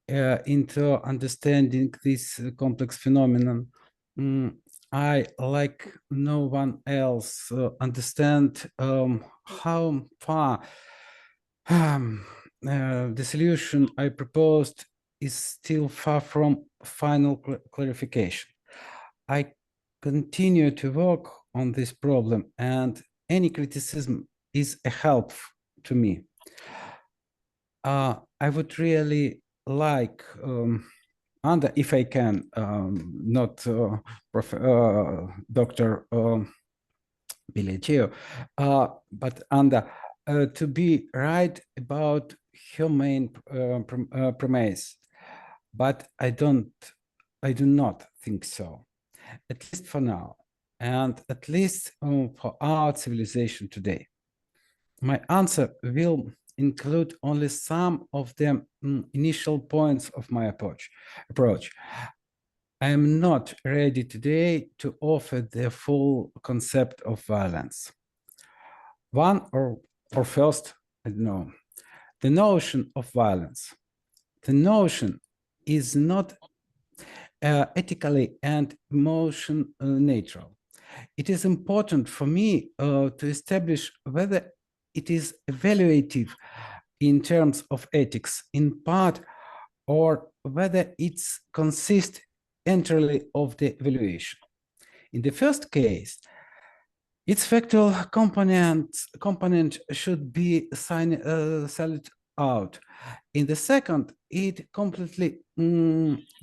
into understanding this complex phenomenon. I, like no one else, understand how far the solution I proposed is still far from final clarification. I continue to work on this problem, and any criticism is a help to me. I would really like, Anda, if I can, not Dr. Billetio, but Anda, to be right about her main premise, but I do not think so, at least for now, and at least for our civilization today. My answer will include only some of the initial points of my approach. I am not ready today to offer the full concept of violence. One or first, I don't know, the notion of violence. The notion is not ethically and emotion neutral. It is important for me to establish whether it is evaluative in terms of ethics in part, or whether it consists entirely of the evaluation. In the first case, its factual component should be signed out. In the second, it completely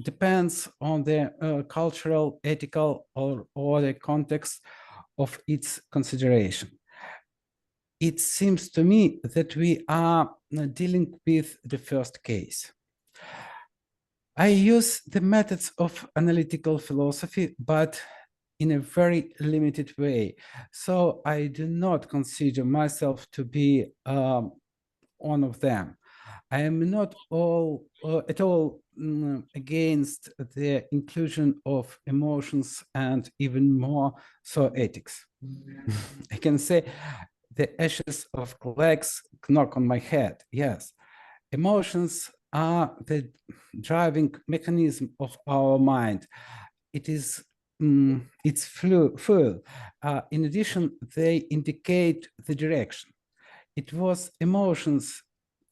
depends on the cultural, ethical, or the context of its consideration. it seems to me that we are dealing with the first case. I use the methods of analytical philosophy, but in a very limited way. So I do not consider myself to be one of them. I am not at all against the inclusion of emotions and even more so ethics. I can say the ashes of colleagues knock on my head. Yes, emotions are the driving mechanism of our mind. It is it's full. In addition, they indicate the direction. It was emotions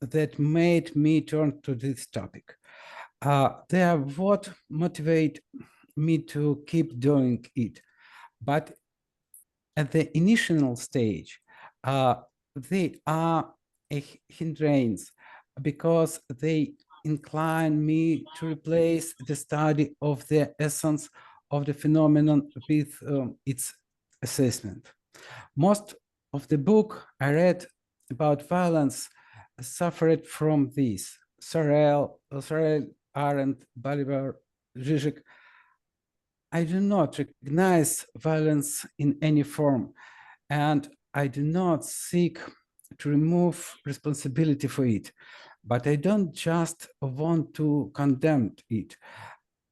that made me turn to this topic. They are what motivate me to keep doing it. But at the initial stage, they are a hindrance because they incline me to replace the study of the essence of the phenomenon with its assessment. Most of the book I read about violence suffered from this. Sorel, Arendt, Bolivar, Zizek. I do not recognize violence in any form, and I do not seek to remove responsibility for it. But I don't just want to condemn it.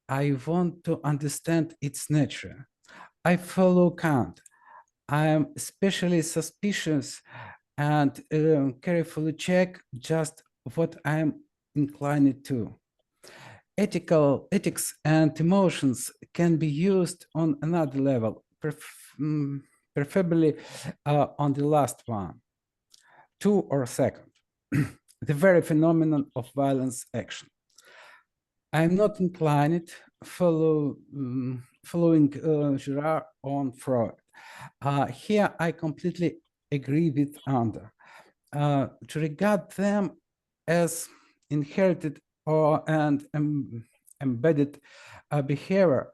I want to understand its nature. I follow Kant. I am especially suspicious and carefully check just what I am inclined to. Ethics and emotions can be used on another level, preferably on the last one, two or second, the very phenomenon of violence action. I'm not inclined following Girard on Freud. Here I completely agree with Ander. To regard them as inherited and embedded behavior,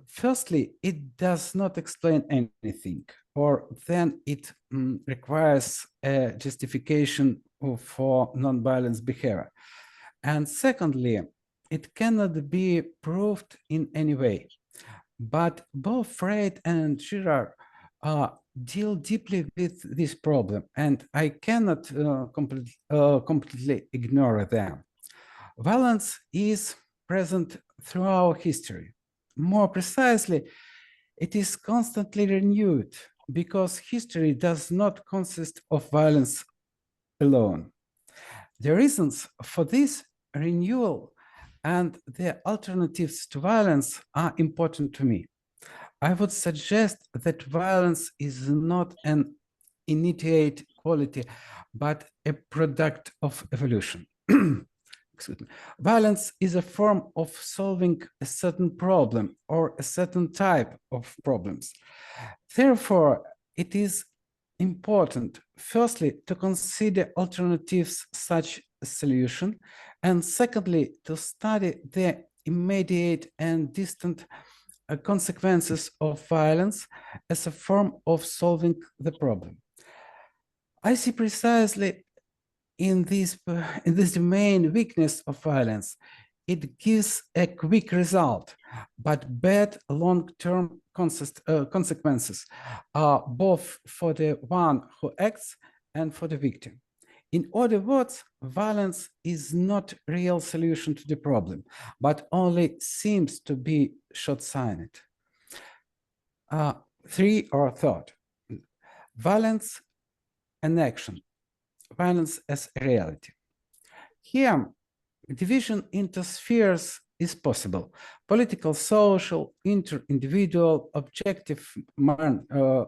firstly, it does not explain anything, or then it requires a justification for non-violence behavior. And secondly, it cannot be proved in any way. But both Freud and Girard deal deeply with this problem, and I cannot completely ignore them. Violence is present throughout history. More precisely, it is constantly renewed because history does not consist of violence alone. The reasons for this renewal and the alternatives to violence are important to me. I would suggest that violence is not an innate quality, but a product of evolution. Excuse me. Violence is a form of solving a certain problem or a certain type of problems. Therefore, it is important, firstly, to consider alternatives such a solution, and secondly, to study the immediate and distant consequences of violence as a form of solving the problem. I see precisely in this domain weakness of violence. It gives a quick result, but bad long-term consequences, both for the one who acts and for the victim. In other words, violence is not a real solution to the problem, but only seems to be short-sighted. Three or thought, violence and action, violence as a reality. Here, division into spheres is possible: political, social, inter-individual, objective,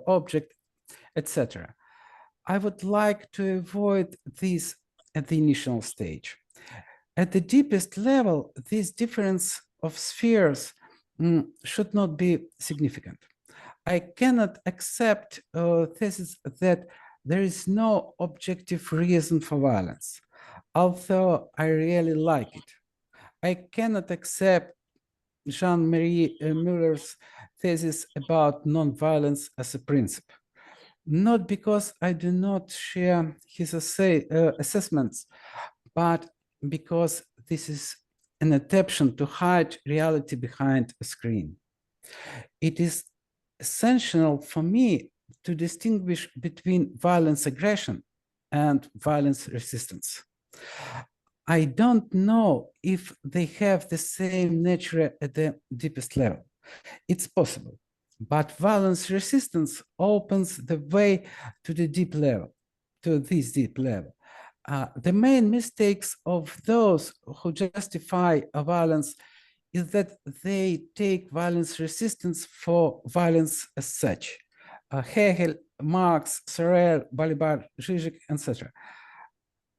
object, etc. I would like to avoid this at the initial stage. At the deepest level, this difference of spheres should not be significant. I cannot accept thesis that there is no objective reason for violence, although I really like it. I cannot accept Jean-Marie Muller's thesis about non-violence as a principle. not because I do not share his assessments, but because this is an attempt to hide reality behind a screen. It is essential for me to distinguish between violence aggression and violence resistance. I don't know if they have the same nature at the deepest level. It's possible, but violence resistance opens the way to the deep level, to this deep level. The main mistakes of those who justify violence is that they take violence resistance for violence as such. Hegel, Marx, Sorel, Balibar, Zizek, etc.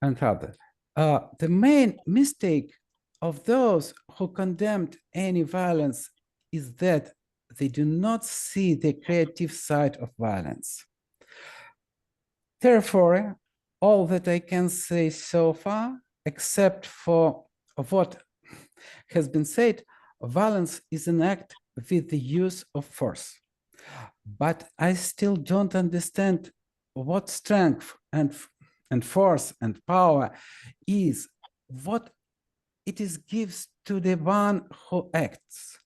and others. The main mistake of those who condemned any violence is that they do not see the creative side of violence. Therefore, all that I can say so far, except for what has been said, violence is an act with the use of force. But I still don't understand what strength and force and power is, what it is gives to the one who acts.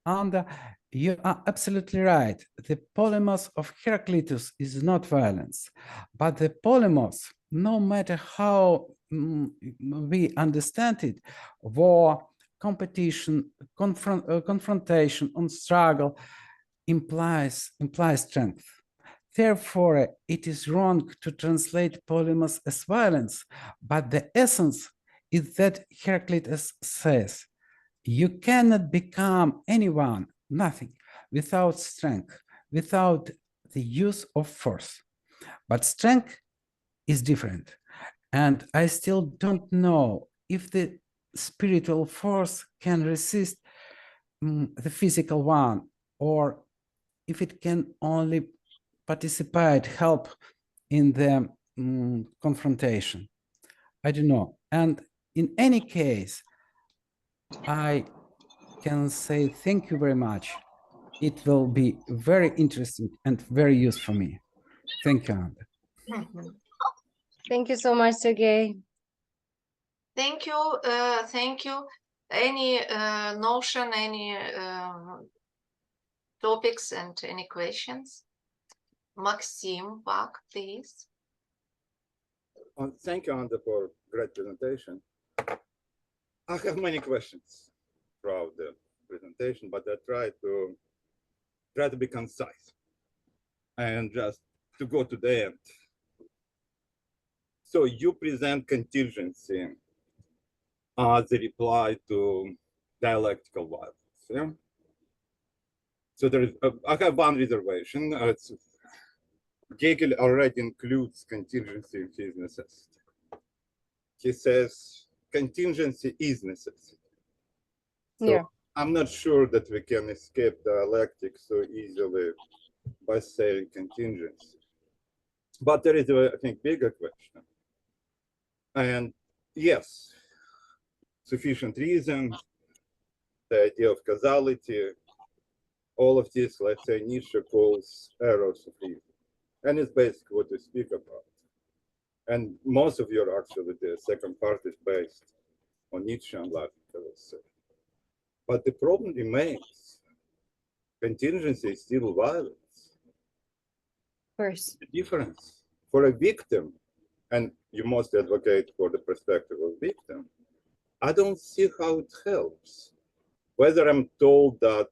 And you are absolutely right. The polemos of Heraclitus is not violence, but the polemos, no matter how we understand it, war, competition, confrontation, and struggle implies strength. Therefore, it is wrong to translate polemos as violence, but the essence is that Heraclitus says, you cannot become anyone, nothing, without strength, without the use of force. But strength is different. And I still don't know if the spiritual force can resist the physical one, or if it can only participate, help in the confrontation. I don't know. And in any case, I can say thank you very much. It will be very interesting and very useful for me. Thank you, Anna. Thank you so much, Sergei. Thank you. Thank you. Any notion, any topics and any questions? Maxim Bach, please. Thank you, Anna, for great presentation. I have many questions throughout the presentation, but I try to be concise and just to go to the end. So you present contingency as a reply to dialectical violence. Yeah? So there is, I have one reservation. Hegel already includes contingency in his necessity. He says contingency is necessity. So Yeah. I'm not sure that we can escape dialectics so easily by saying contingency. But there is, I think, bigger question. And yes, sufficient reason, the idea of causality, all of this, let's say, Nietzsche calls errors of reason. And it's basically what we speak about. And most of your, actually, the second part is based on Nietzsche and logic, let's say. But the problem remains, contingency is still violence. First. The difference for a victim, and you mostly advocate for the perspective of victim, I don't see how it helps. Whether I'm told that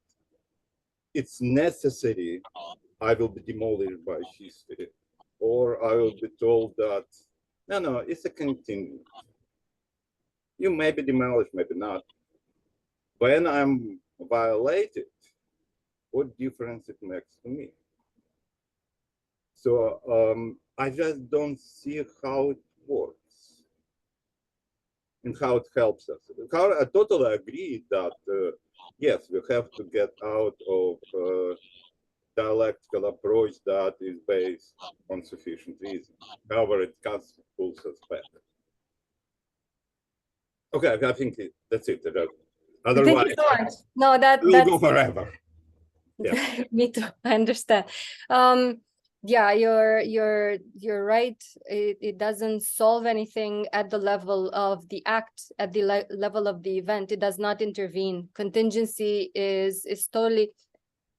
it's necessary, I will be demolished by history, or I will be told that, no, it's a contingent. You may be demolished, maybe not. When I'm violated, what difference it makes to me? So I just don't see how it works and how it helps us. I totally agree that, yes, we have to get out of dialectical approach that is based on sufficient reason. However, it constantly pulls us back. Okay, I think that's it. Otherwise, thank you so much. No, we'll go forever. Yeah. Me too. I understand. Yeah, you're right. It doesn't solve anything at the level of the act, at the level of the event. It does not intervene. Contingency is totally.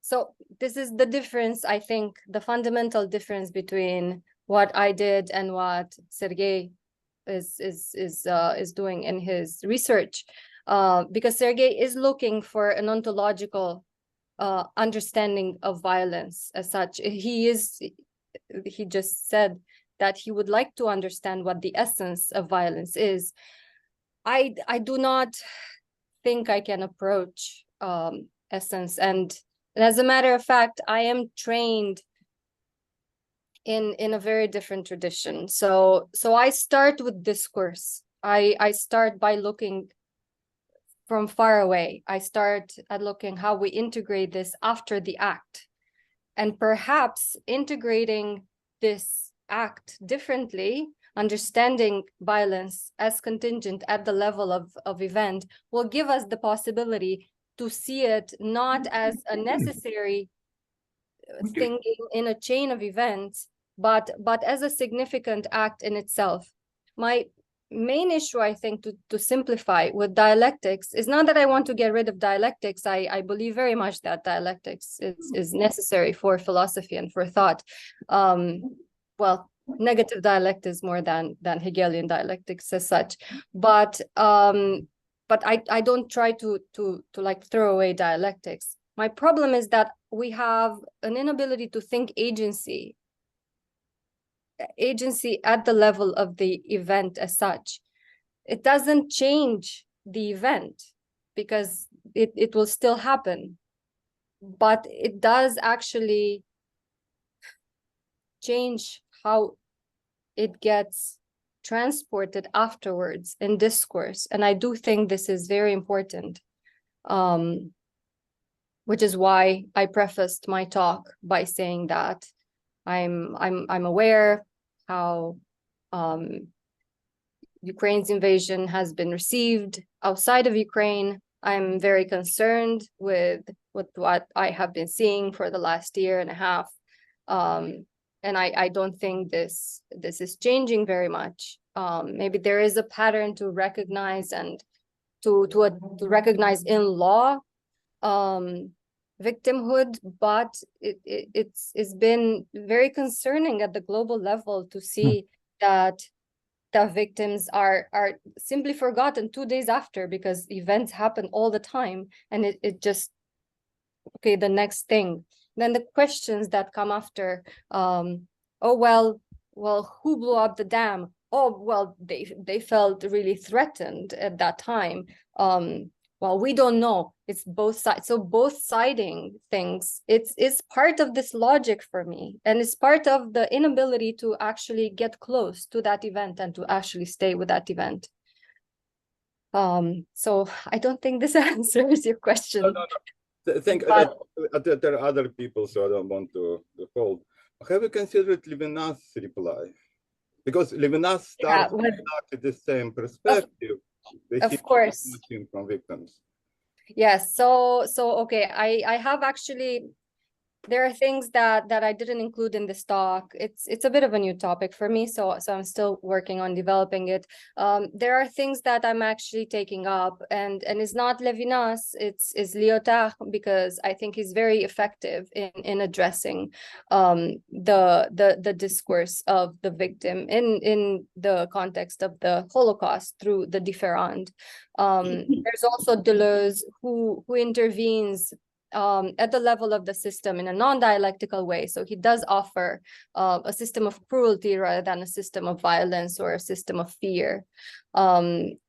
So this is the difference, I think, the fundamental difference between what I did and what Sergei is doing in his research, because Sergei is looking for an ontological understanding of violence as such. He just said that he would like to understand what the essence of violence is. I do not think I can approach essence, and as a matter of fact, I am trained in a very different tradition. So I start with discourse. I start by looking from far away. I start at looking how we integrate this after the act, and perhaps integrating this act differently, understanding violence as contingent at the level of event, will give us the possibility to see it not as a necessary thing in a chain of events, but as a significant act in itself. My main issue, I think, to simplify with dialectics is not that I want to get rid of dialectics. I believe very much that dialectics is necessary for philosophy and for thought. Well, negative dialect is more than Hegelian dialectics as such, but I don't try to like throw away dialectics. My problem is that we have an inability to think agency at the level of the event as such. It doesn't change the event because it will still happen, but it does actually change how it gets transported afterwards in discourse. And I do think this is very important, which is why I prefaced my talk by saying that I'm aware how Ukraine's invasion has been received outside of Ukraine. I'm very concerned with what I have been seeing for the last year and a half, and I don't think this is changing very much. Maybe there is a pattern to recognize and to recognize in law victimhood, but it's been very concerning at the global level to see that the victims are simply forgotten 2 days after, because events happen all the time, and it just, okay, the next thing. Then the questions that come after, oh well, who blew up the dam? Oh well, they felt really threatened at that time. Well, we don't know. It's both sides. So both siding things, it's part of this logic for me, and it's part of the inability to actually get close to that event and to actually stay with that event. So I don't think this answers your question. No. Think that there are other people, so I don't want to hold. Have you considered Levinas' reply? Because Levinas starts with the same perspective. Of course. From victims. Yes. So okay. I have actually. There are things that I didn't include in this talk. It's a bit of a new topic for me, so I'm still working on developing it. There are things that I'm actually taking up, and it's not Levinas, it's Lyotard, because I think he's very effective in addressing the discourse of the victim in the context of the Holocaust through the différend. There's also Deleuze, who intervenes at the level of the system in a non-dialectical way. So he does offer a system of cruelty rather than a system of violence or a system of fear,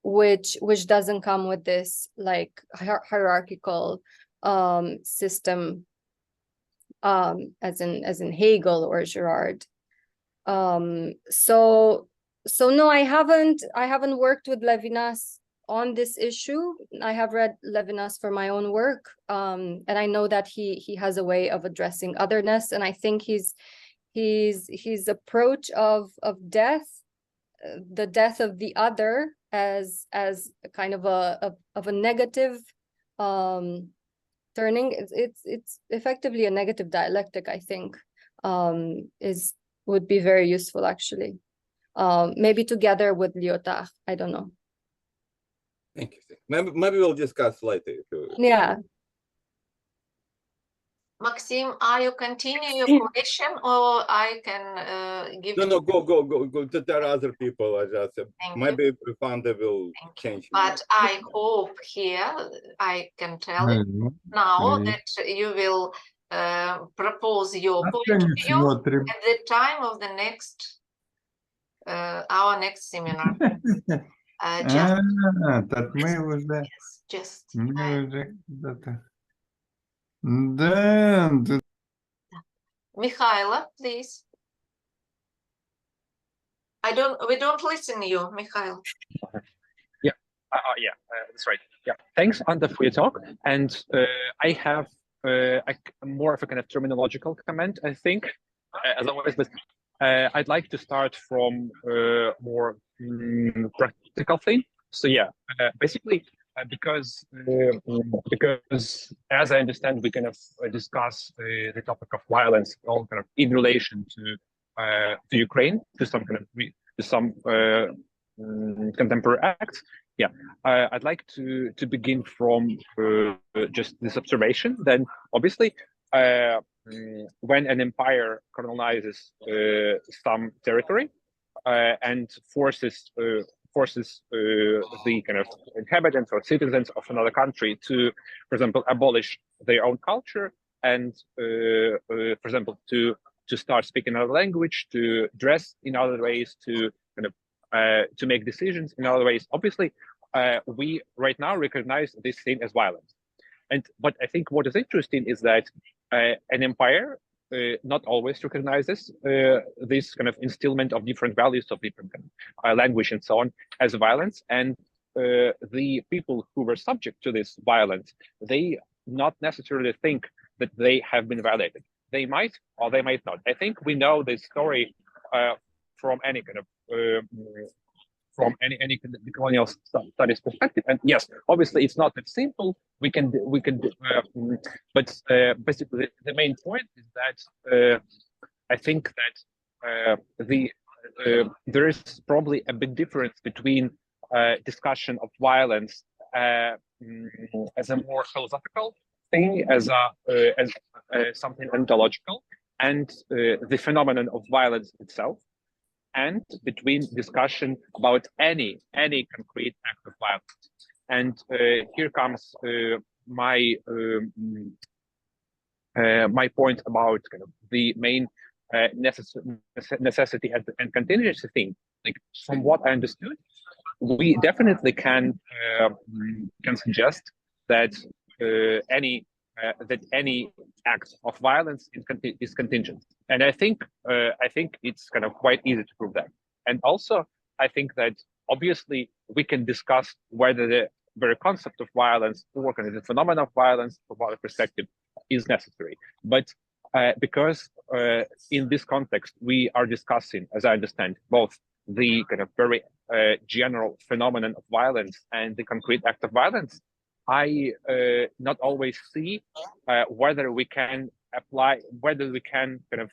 which doesn't come with this like hierarchical system as in Hegel or Girard. So no, I haven't worked with Levinas on this issue. I have read Levinas for my own work, and I know that he has a way of addressing otherness, and I think his approach of death, the death of the other, as kind of a negative turning. It's effectively a negative dialectic, I think. would be very useful, actually. Maybe together with Lyotard, I don't know. Thank you. Maybe we'll discuss later. Yeah. Maxim, are you continue your question, or I can give? No, go. There are other people. I just maybe Fanda will change. But I hope here I can tell it now that you will propose your point of view at the time of the next our next seminar. Так мы уже... Just Мы уже куда-то... Да, Mikhaila, please. We don't listen to you, Mikhail. Yeah, that's right. Yeah, thanks, Anda, for your talk. And I have more of a kind of terminological comment, I think, as always, but I'd like to start from more practical thing. So yeah, basically, because as I understand, we kind of discuss the topic of violence all kind of in relation to Ukraine, to some kind of contemporary acts. Yeah, I'd like to begin from just this observation. Then, obviously, when an empire colonizes some territory and forces the kind of inhabitants or citizens of another country to, for example, abolish their own culture and, for example, to start speaking another language, to dress in other ways, to kind of to make decisions in other ways. Obviously, we right now recognize this thing as violence. But I think what is interesting is that an empire not always recognizes this kind of instillment of different values of different kind of, language and so on as violence. And the people who were subject to this violence, they not necessarily think that they have been violated. They might or they might not. I think we know this story from any kind of from any colonial studies perspective. And yes, obviously it's not that simple. We can but basically the main point is that I think that there is probably a big difference between discussion of violence as a more philosophical thing, as something ontological, and the phenomenon of violence itself, and between discussion about any concrete act of violence. And here comes my my point about kind of the main necessity and contingency thing. Like, from what I understood, we definitely can suggest that any act of violence is contingent, and I think it's kind of quite easy to prove that. And also, I think that obviously we can discuss whether the very concept of violence or kind of the phenomenon of violence from our perspective is necessary. But because in this context we are discussing, as I understand, both the kind of very general phenomenon of violence and the concrete act of violence, I not always see whether we can kind of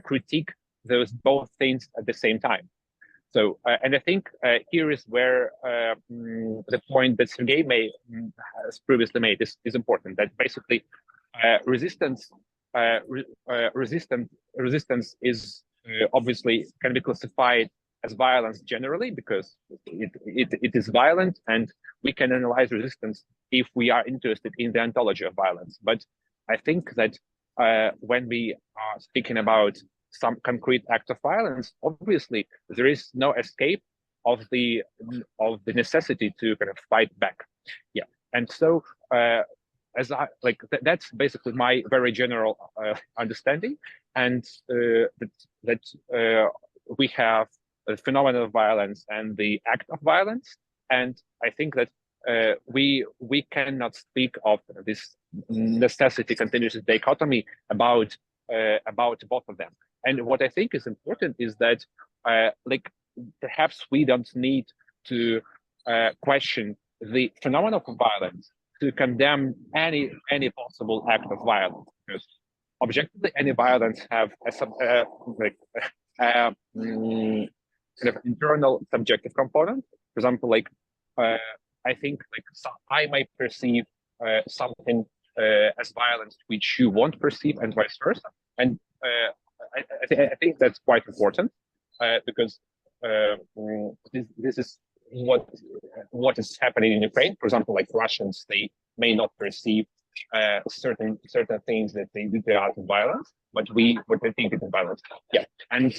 critique those both things at the same time. So, and I think here is where the point that Sergei has previously made is important. That basically resistance is obviously can be classified as violence generally because it is violent, and we can analyze resistance if we are interested in the ontology of violence. But I think that when we are speaking about some concrete act of violence, obviously there is no escape of the necessity to kind of fight back. Yeah, and so as I like that's basically my very general understanding, and that we have the phenomenon of violence and the act of violence, and I think that we cannot speak of this necessity contingency dichotomy about both of them. And what I think is important is that like perhaps we don't need to question the phenomenon of violence to condemn any possible act of violence, because objectively any violence have a kind of internal subjective component. For example, like I think like I might perceive something as violence which you won't perceive, and vice versa. And I think that's quite important because this is what is happening in Ukraine. For example, like Russians, they may not perceive certain things that they are violence, but they think it is violence. Yeah, and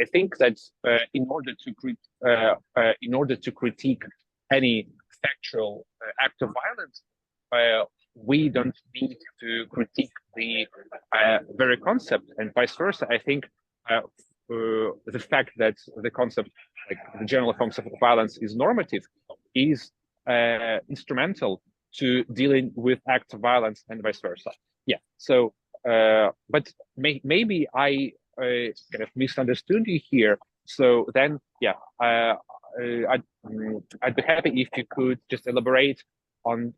I think that in order to critique any factual act of violence, we don't need to critique the very concept, and vice versa. I think the fact that the concept, like the general concept of violence, is normative, is instrumental to dealing with acts of violence and vice versa. Yeah. So, but maybe I kind of misunderstood you here. So then, yeah, I'd be happy if you could just elaborate on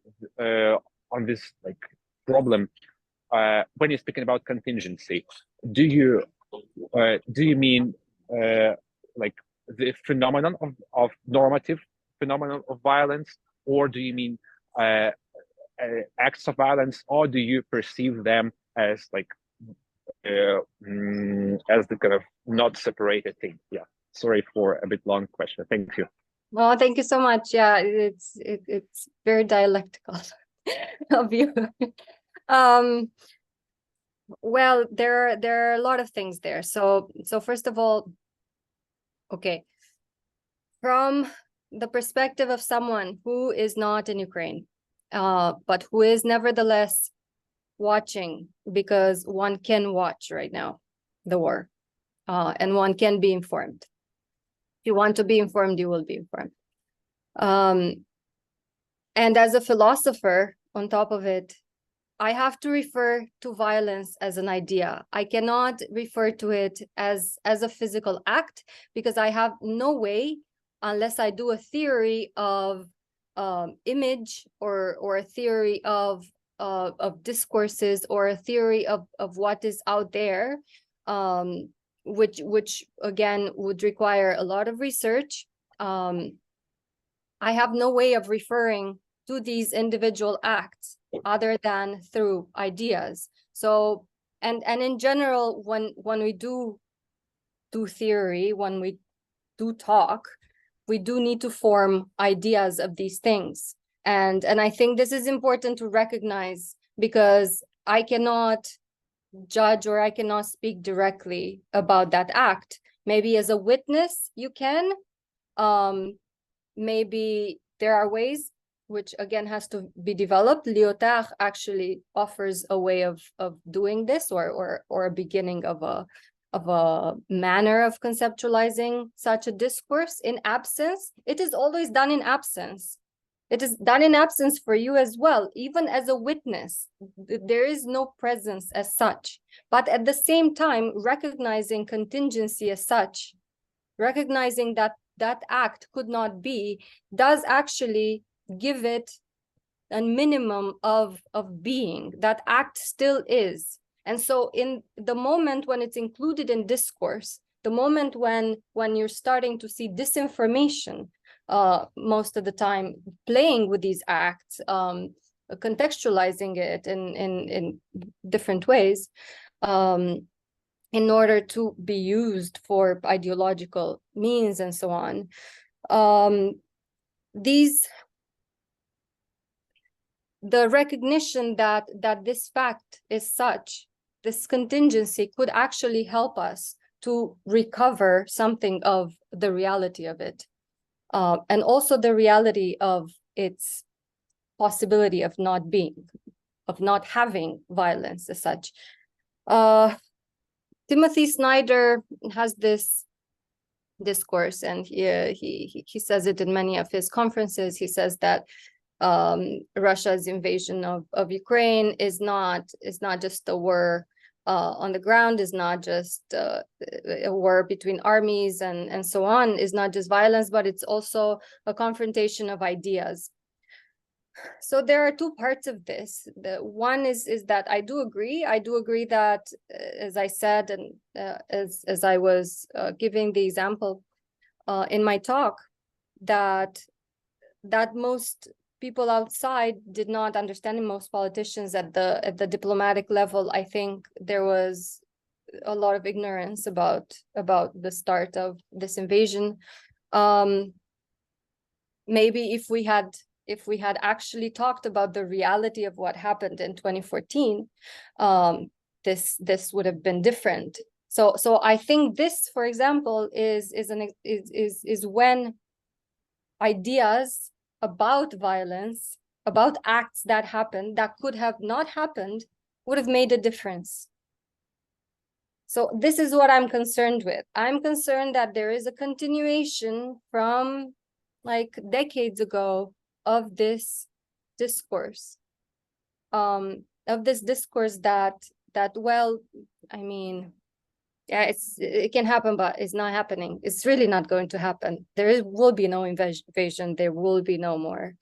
this like problem when you're speaking about contingency. Do you mean like the phenomenon of normative phenomenon of violence, or do you mean acts of violence, or do you perceive them as like as the kind of not separated thing? Yeah, sorry for a bit long question. Thank you. Well, thank you so much. Yeah, it's very dialectical of you. Well, there are a lot of things there. So first of all, okay, from the perspective of someone who is not in Ukraine, but who is nevertheless watching, because one can watch right now the war, and one can be informed. If you want to be informed, you will be informed. And as a philosopher, on top of it, I have to refer to violence as an idea. I cannot refer to it as a physical act, because I have no way, unless I do a theory of image or a theory of discourses, or a theory of what is out there, which again would require a lot of research. I have no way of referring to these individual acts other than through ideas. So, and in general, when we do theory, when we do talk, we do need to form ideas of these things. And I think this is important to recognize, because I cannot judge, or I cannot speak directly about that act. Maybe as a witness you can, maybe there are ways, which again has to be developed. Lyotard actually offers a way of doing this, or a beginning of a manner of conceptualizing such a discourse in absence. It is always done in absence. It is done in absence for you as well, even as a witness. There is no presence as such, but at the same time, recognizing contingency as such, recognizing that that act could not be, does actually give it a minimum of being. That act still is. And so in the moment when it's included in discourse, the moment when you're starting to see disinformation, most of the time playing with these acts, contextualizing it in different ways, in order to be used for ideological means and so on, the recognition that this fact is such, this contingency could actually help us to recover something of the reality of it, and also the reality of its possibility of not being, of not having violence as such. Timothy Snyder has this discourse, and he says it in many of his conferences. He says that Russia's invasion of Ukraine is not just a war on the ground, is not just a war between armies and so on, is not just violence, but it's also a confrontation of ideas. So there are two parts of this. The one is that I do agree that, as I said, and as I was giving the example in my talk, that most people outside did not understand, and most politicians at the diplomatic level, I think there was a lot of ignorance about the start of this invasion. Maybe if we had actually talked about the reality of what happened in 2014, this would have been different. So I think this, for example, is when ideas about violence, about acts that happened that could have not happened, would have made a difference. So this is what I'm concerned with. I'm concerned that there is a continuation from like decades ago of this discourse, that well, I mean, yeah, it can happen, but it's not happening. It's really not going to happen. Will be no invasion. There will be no more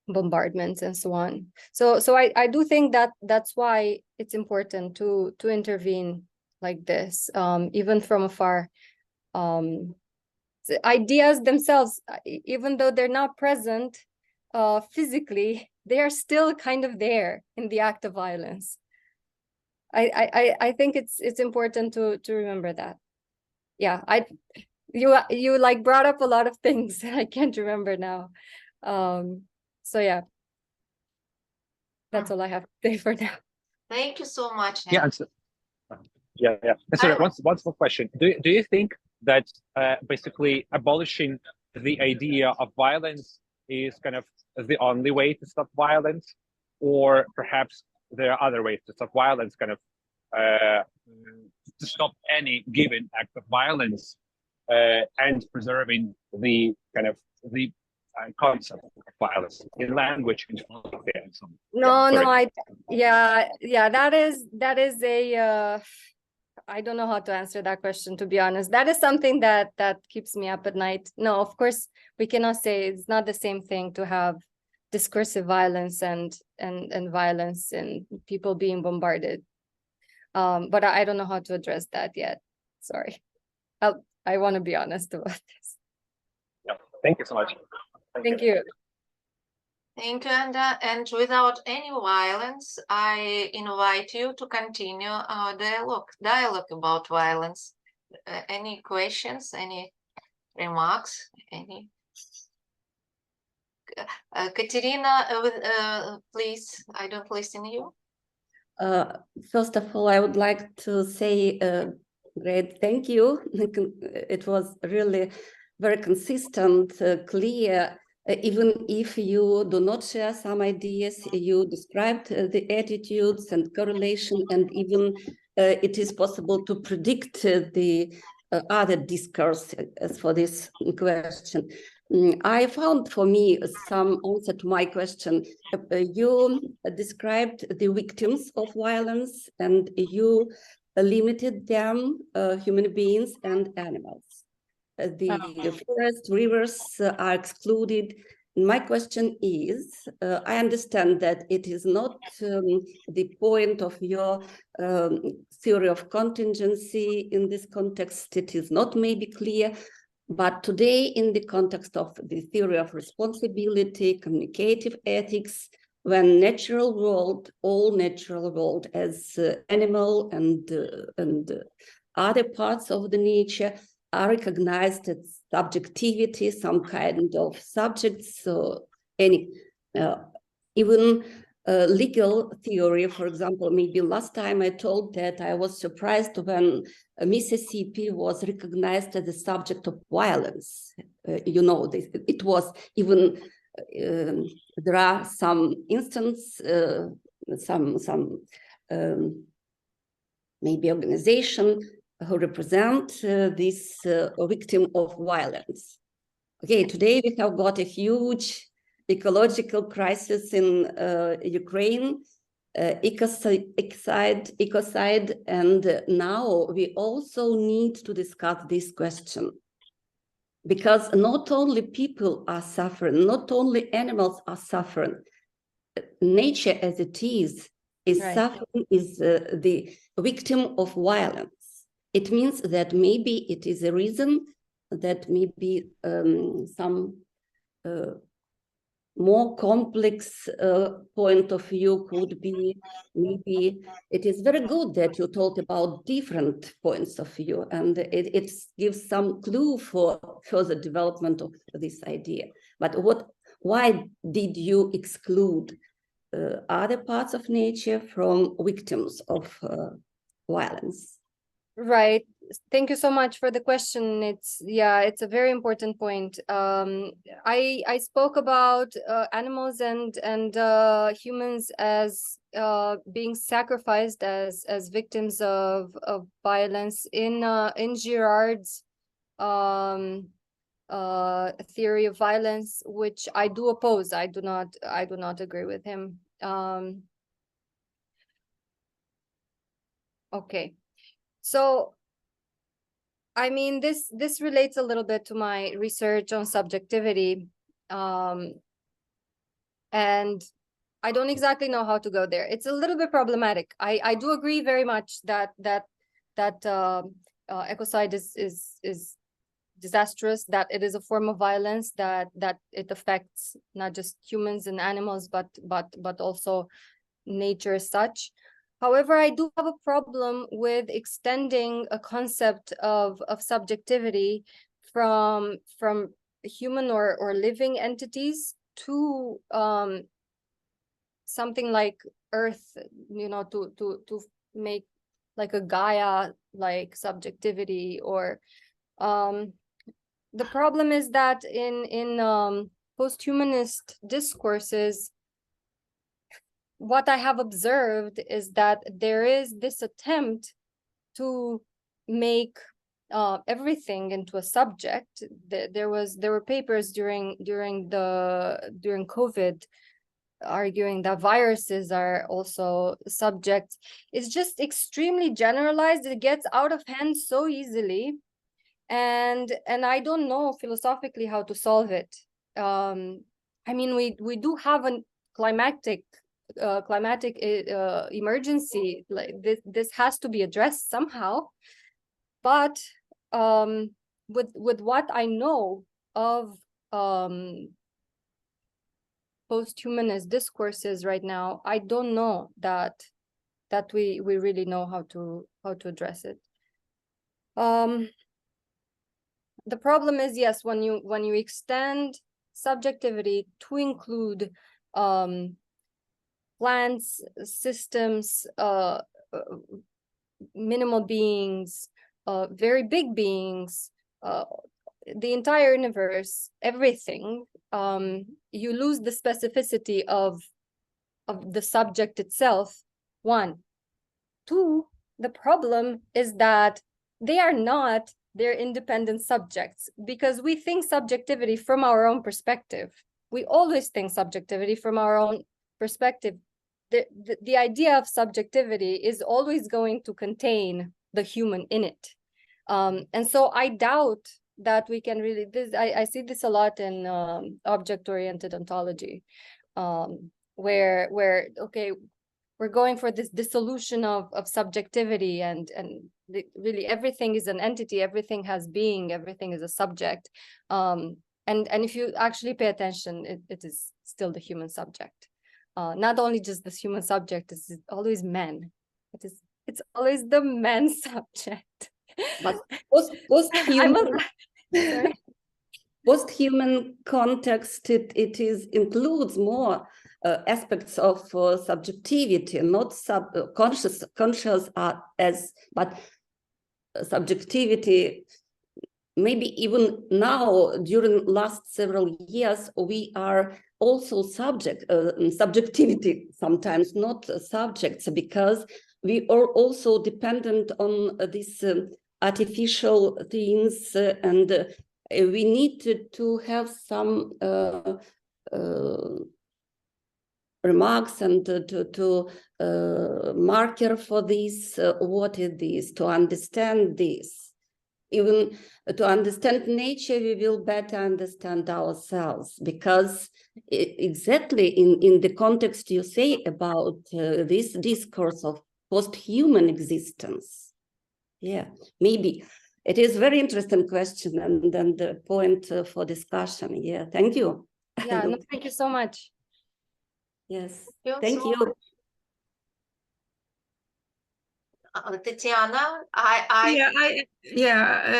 bombardments and so on. So I do think that that's why it's important to intervene like this, even from afar. The ideas themselves, even though they're not present physically, they are still kind of there in the act of violence. I think it's important to remember that. Yeah, you like brought up a lot of things that I can't remember now. So yeah, that's all I have to say for now. Thank you so much. Yeah. Yeah. Sorry, one more question. Do you think that basically abolishing the idea of violence is kind of the only way to stop violence, or perhaps there are other ways to stop violence, kind of to stop any given act of violence and preserving the kind of the concept of violence in language and philosophy and so on? That is a I don't know how to answer that question, to be honest. That is something that keeps me up at night. No, of course, we cannot say it's not the same thing to have discursive violence and violence and people being bombarded. But I don't know how to address that yet. Sorry. I want to be honest about this. Yeah. Thank you so much. Thank you. Thank you, Anda. And without any violence, I invite you to continue our dialogue about violence. Any questions, any remarks, any? Katerina, please, I don't listen to you. First of all, I would like to say great thank you. It was really very consistent, clear. Even if you do not share some ideas, you described the attitudes and correlation, and even it is possible to predict the other discourse as for this question. I found for me some answer to my question. You described the victims of violence and you limited them, human beings and animals. The forest, rivers are excluded. My question is, I understand that it is not the point of your theory of contingency in this context. It is not maybe clear, but today in the context of the theory of responsibility, communicative ethics, when natural world, all natural world as animal and other parts of the nature are recognized as subjectivity, some kind of subjects, so any even legal theory, for example, maybe last time I told that I was surprised when Mississippi was recognized as a subject of violence. You know, it was even, there are some instances, maybe organization who represent this victim of violence. Okay, today we have got a huge ecological crisis in Ukraine, ecocide, and now we also need to discuss this question. because not only people are suffering, not only animals are suffering. Nature as it is Right. suffering, is the victim of violence. It means that maybe it is a reason that maybe some more complex point of view could be, maybe it is very good that you talked about different points of view, and it gives some clue for further development of this idea. But why did you exclude other parts of nature from victims of violence? Right. Thank you so much for the question. It's a very important point. I spoke about animals and humans as being sacrificed as victims of violence in Girard's theory of violence, which I do oppose. I do not agree with him. Okay. So, I mean, this relates a little bit to my research on subjectivity, and I don't exactly know how to go there. It's a little bit problematic. I do agree very much that ecocide is disastrous, that it is a form of violence, that it affects not just humans and animals, but also nature as such. However, I do have a problem with extending a concept of subjectivity from human or living entities to something like Earth, you know, to make like a Gaia like subjectivity. Or the problem is that in post-humanist discourses, what I have observed is that there is this attempt to make everything into a subject. There were papers during COVID arguing that viruses are also subjects. It's just extremely generalized. It gets out of hand so easily, and I don't know philosophically how to solve it. I mean, we do have a climatic emergency. Like this has to be addressed somehow, but with what I know of post-humanist discourses right now, I don't know that we really know how to address it. The problem is, yes, when you extend subjectivity to include plants, systems, minimal beings, very big beings, the entire universe, everything, you lose the specificity of the subject itself. One. Two, the problem is that they are not their independent subjects, because we think subjectivity from our own perspective. We always think subjectivity from our own perspective. The idea of subjectivity is always going to contain the human in it. And so I doubt that we can really, I see this a lot in object-oriented ontology, where okay, we're going for this dissolution of subjectivity, and really everything is an entity, everything has being, everything is a subject. And if you actually pay attention, it is still the human subject. Not only just this human subject, it's always men. It's always the men subject. But post-human context, it includes more aspects of subjectivity, not conscious but subjectivity. Maybe even now, during last several years, we are also subjectivity sometimes, not subjects, because we are also dependent on these artificial things, and we need to have some remarks and to marker for this, what is this, to understand this. even to understand nature, we will better understand ourselves, because exactly in the context you say about this discourse of post-human existence. Yeah, maybe it is very interesting question and the point for discussion. Yeah, thank you. Yeah, no, thank you so much. Yes, Thank thank you. Tatiana,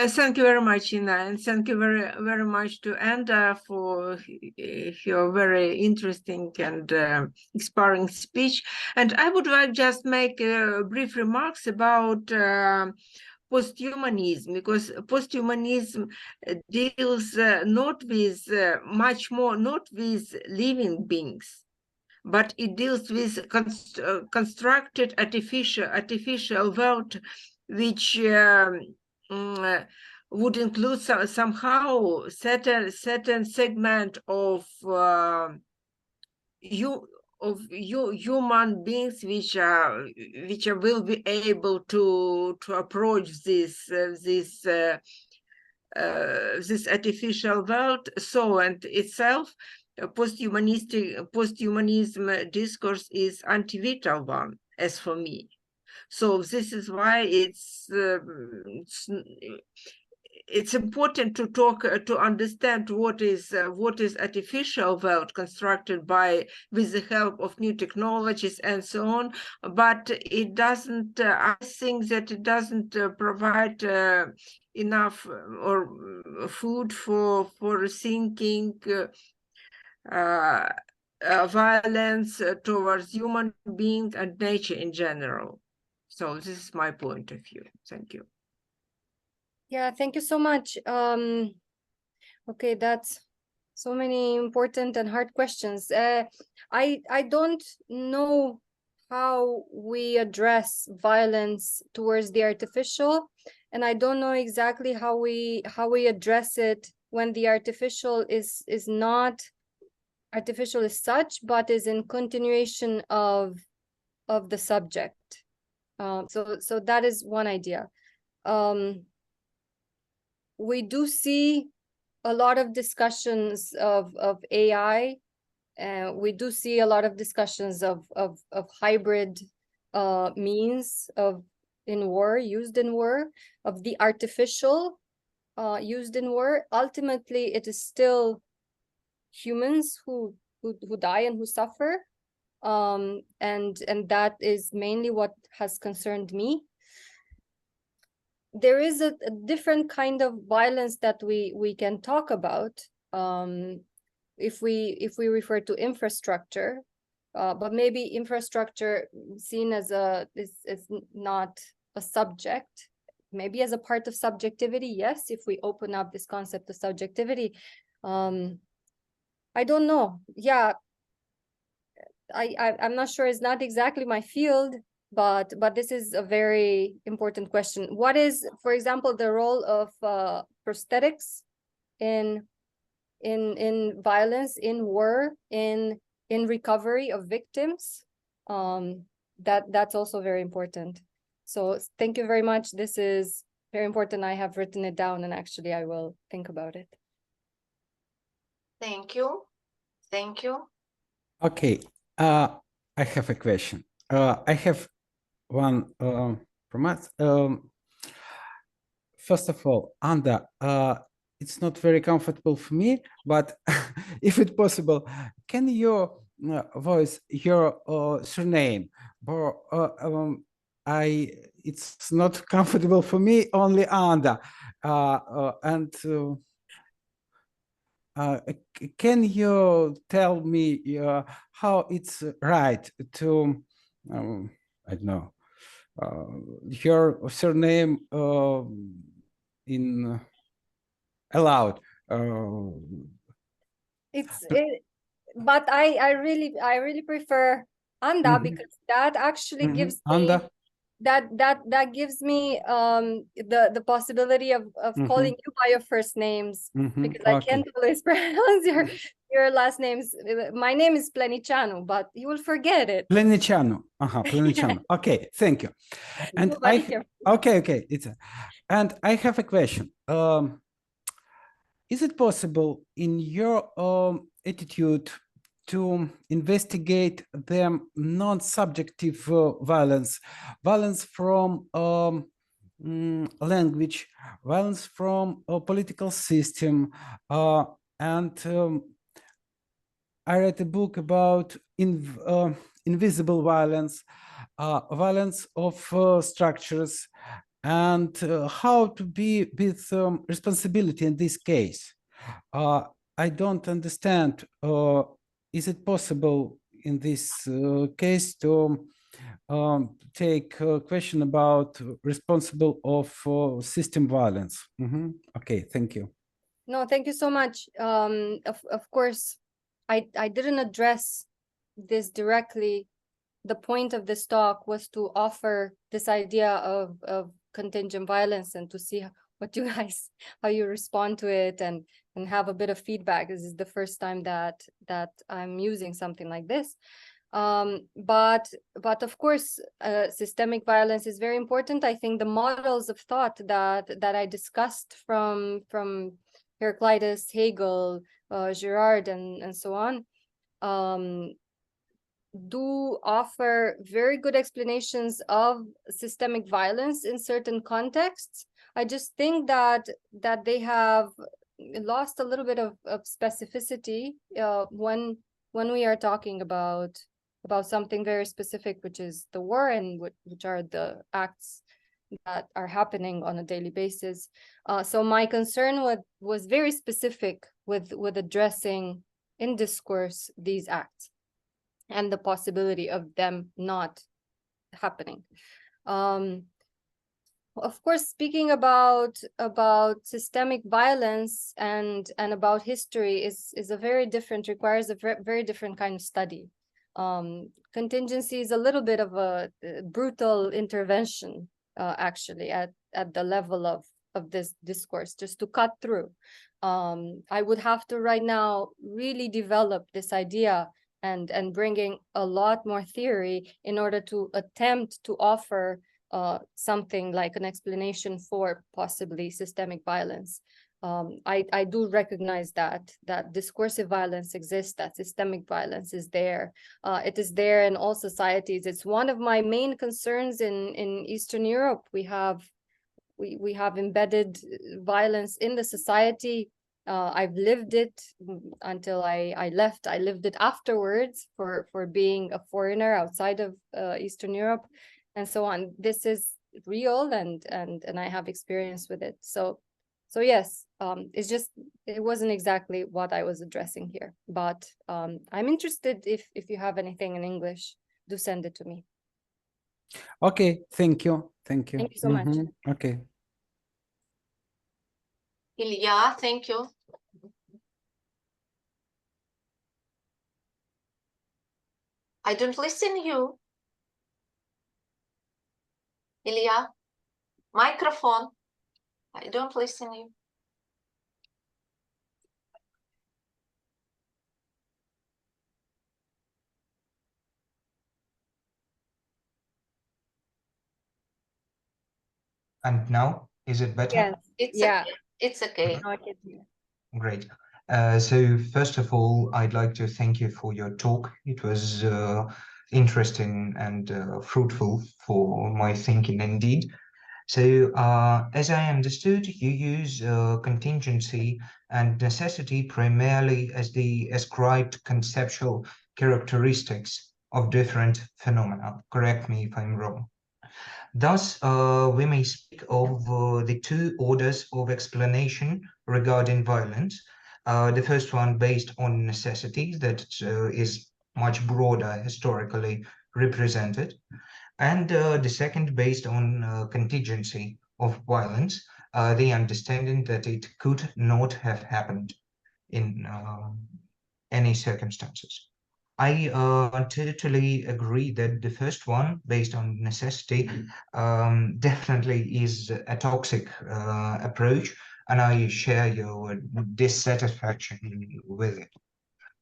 thank you very much, Ina, and thank you very much to Anda for your very interesting and inspiring speech. And I would like just make brief remarks about posthumanism, because posthumanism deals not with much more, not with living beings, but it deals with constructed artificial world, which would include somehow certain segment of human beings which will be able to approach this artificial world. So, and itself, posthumanism discourse is anti-vital one, as for me. So this is why it's important to talk to understand what is artificial world constructed with the help of new technologies and so on, but it doesn't I think that it doesn't provide enough or food for thinking violence towards human beings and nature in general. So this is my point of view. Thank you. Yeah, thank you so much. Okay, that's so many important and hard questions. I don't know how we address violence towards the artificial, and I don't know exactly how we address it when the artificial is not artificial as such, but is in continuation of the subject. So that is one idea. We do see a lot of discussions of AI. We do see a lot of discussions of hybrid means used in war, of the artificial used in war. Ultimately, it is still humans who die and who suffer, and that is mainly what has concerned me. There is a different kind of violence that we can talk about if we refer to infrastructure, but maybe infrastructure seen as is not a subject, maybe as a part of subjectivity. Yes, if we open up this concept of subjectivity, I don't know. Yeah, I'm not sure. It's not exactly my field. But this is a very important question. What is, for example, the role of prosthetics in violence, in war, in recovery of victims? That's also very important. So thank you very much. This is very important. I have written it down, and actually I will think about it. Thank you. Thank you. Okay, I have a question. I have one from us. First of all, Anda, it's not very comfortable for me, but if it's possible, can you voice your surname? It's not comfortable for me, only Anda. Can you tell me how it's right to, I don't know, your surname in aloud? But I really prefer Anda, because that actually gives me, Anda. that gives me the possibility of calling you by your first names, because I can't always pronounce your last names. My name is Pleniceanu, but you will forget it. Pleniceanu. Pleniceanu. Okay, thank you. And okay. And I have a question. Is it possible in your attitude to investigate the non-subjective violence from language, violence from a political system, and I read a book about invisible violence, violence of structures, and how to be with responsibility in this case. I don't understand. Is it possible in this case to take a question about responsible of system violence? Okay, thank you. No, thank you so much. Of course, I didn't address this directly. The point of this talk was to offer this idea of contingent violence and to see what you guys, how you respond to it, and have a bit of feedback. This is the first time that I'm using something like this. But of course, systemic violence is very important. I think the models of thought that I discussed from Heraclitus, Hegel, Girard, and so on, do offer very good explanations of systemic violence in certain contexts. I just think that they have lost a little bit of specificity when we are talking about something very specific, which is the war, and which are the acts that are happening on a daily basis. So my concern was very specific with addressing in discourse these acts and the possibility of them not happening. Of course, speaking about systemic violence and about history is a very different, requires a very different kind of study. Contingency is a little bit of a brutal intervention, actually, at the level of this discourse, just to cut through. I would have to right now really develop this idea and bringing a lot more theory in order to attempt to offer something like an explanation for possibly systemic violence. I do recognize that discursive violence exists, that systemic violence is there. It is there in all societies. It's one of my main concerns in Eastern Europe. We have embedded violence in the society. I've lived it until I left. I lived it afterwards for being a foreigner outside of Eastern Europe, and so on. This is real, and I have experience with it. So yes, it's just, it wasn't exactly what I was addressing here, but I'm interested if you have anything in English, do send it to me. Okay, thank you. Thank you. Thank you so much. Okay. Ilya, thank you. I don't listen you. Ilya, microphone. I don't listen you. And now, is it better? Yes, It's okay. Great. So first of all, I'd like to thank you for your talk. It was interesting and fruitful for my thinking indeed. So as I understood, you use contingency and necessity primarily as the ascribed conceptual characteristics of different phenomena. Correct me if I'm wrong. Thus, we may speak of the two orders of explanation regarding violence. The first one based on necessity, that is much broader historically represented, and the second based on contingency of violence, the understanding that it could not have happened in any circumstances. I totally agree that the first one, based on necessity, definitely is a toxic approach, and I share your dissatisfaction with it.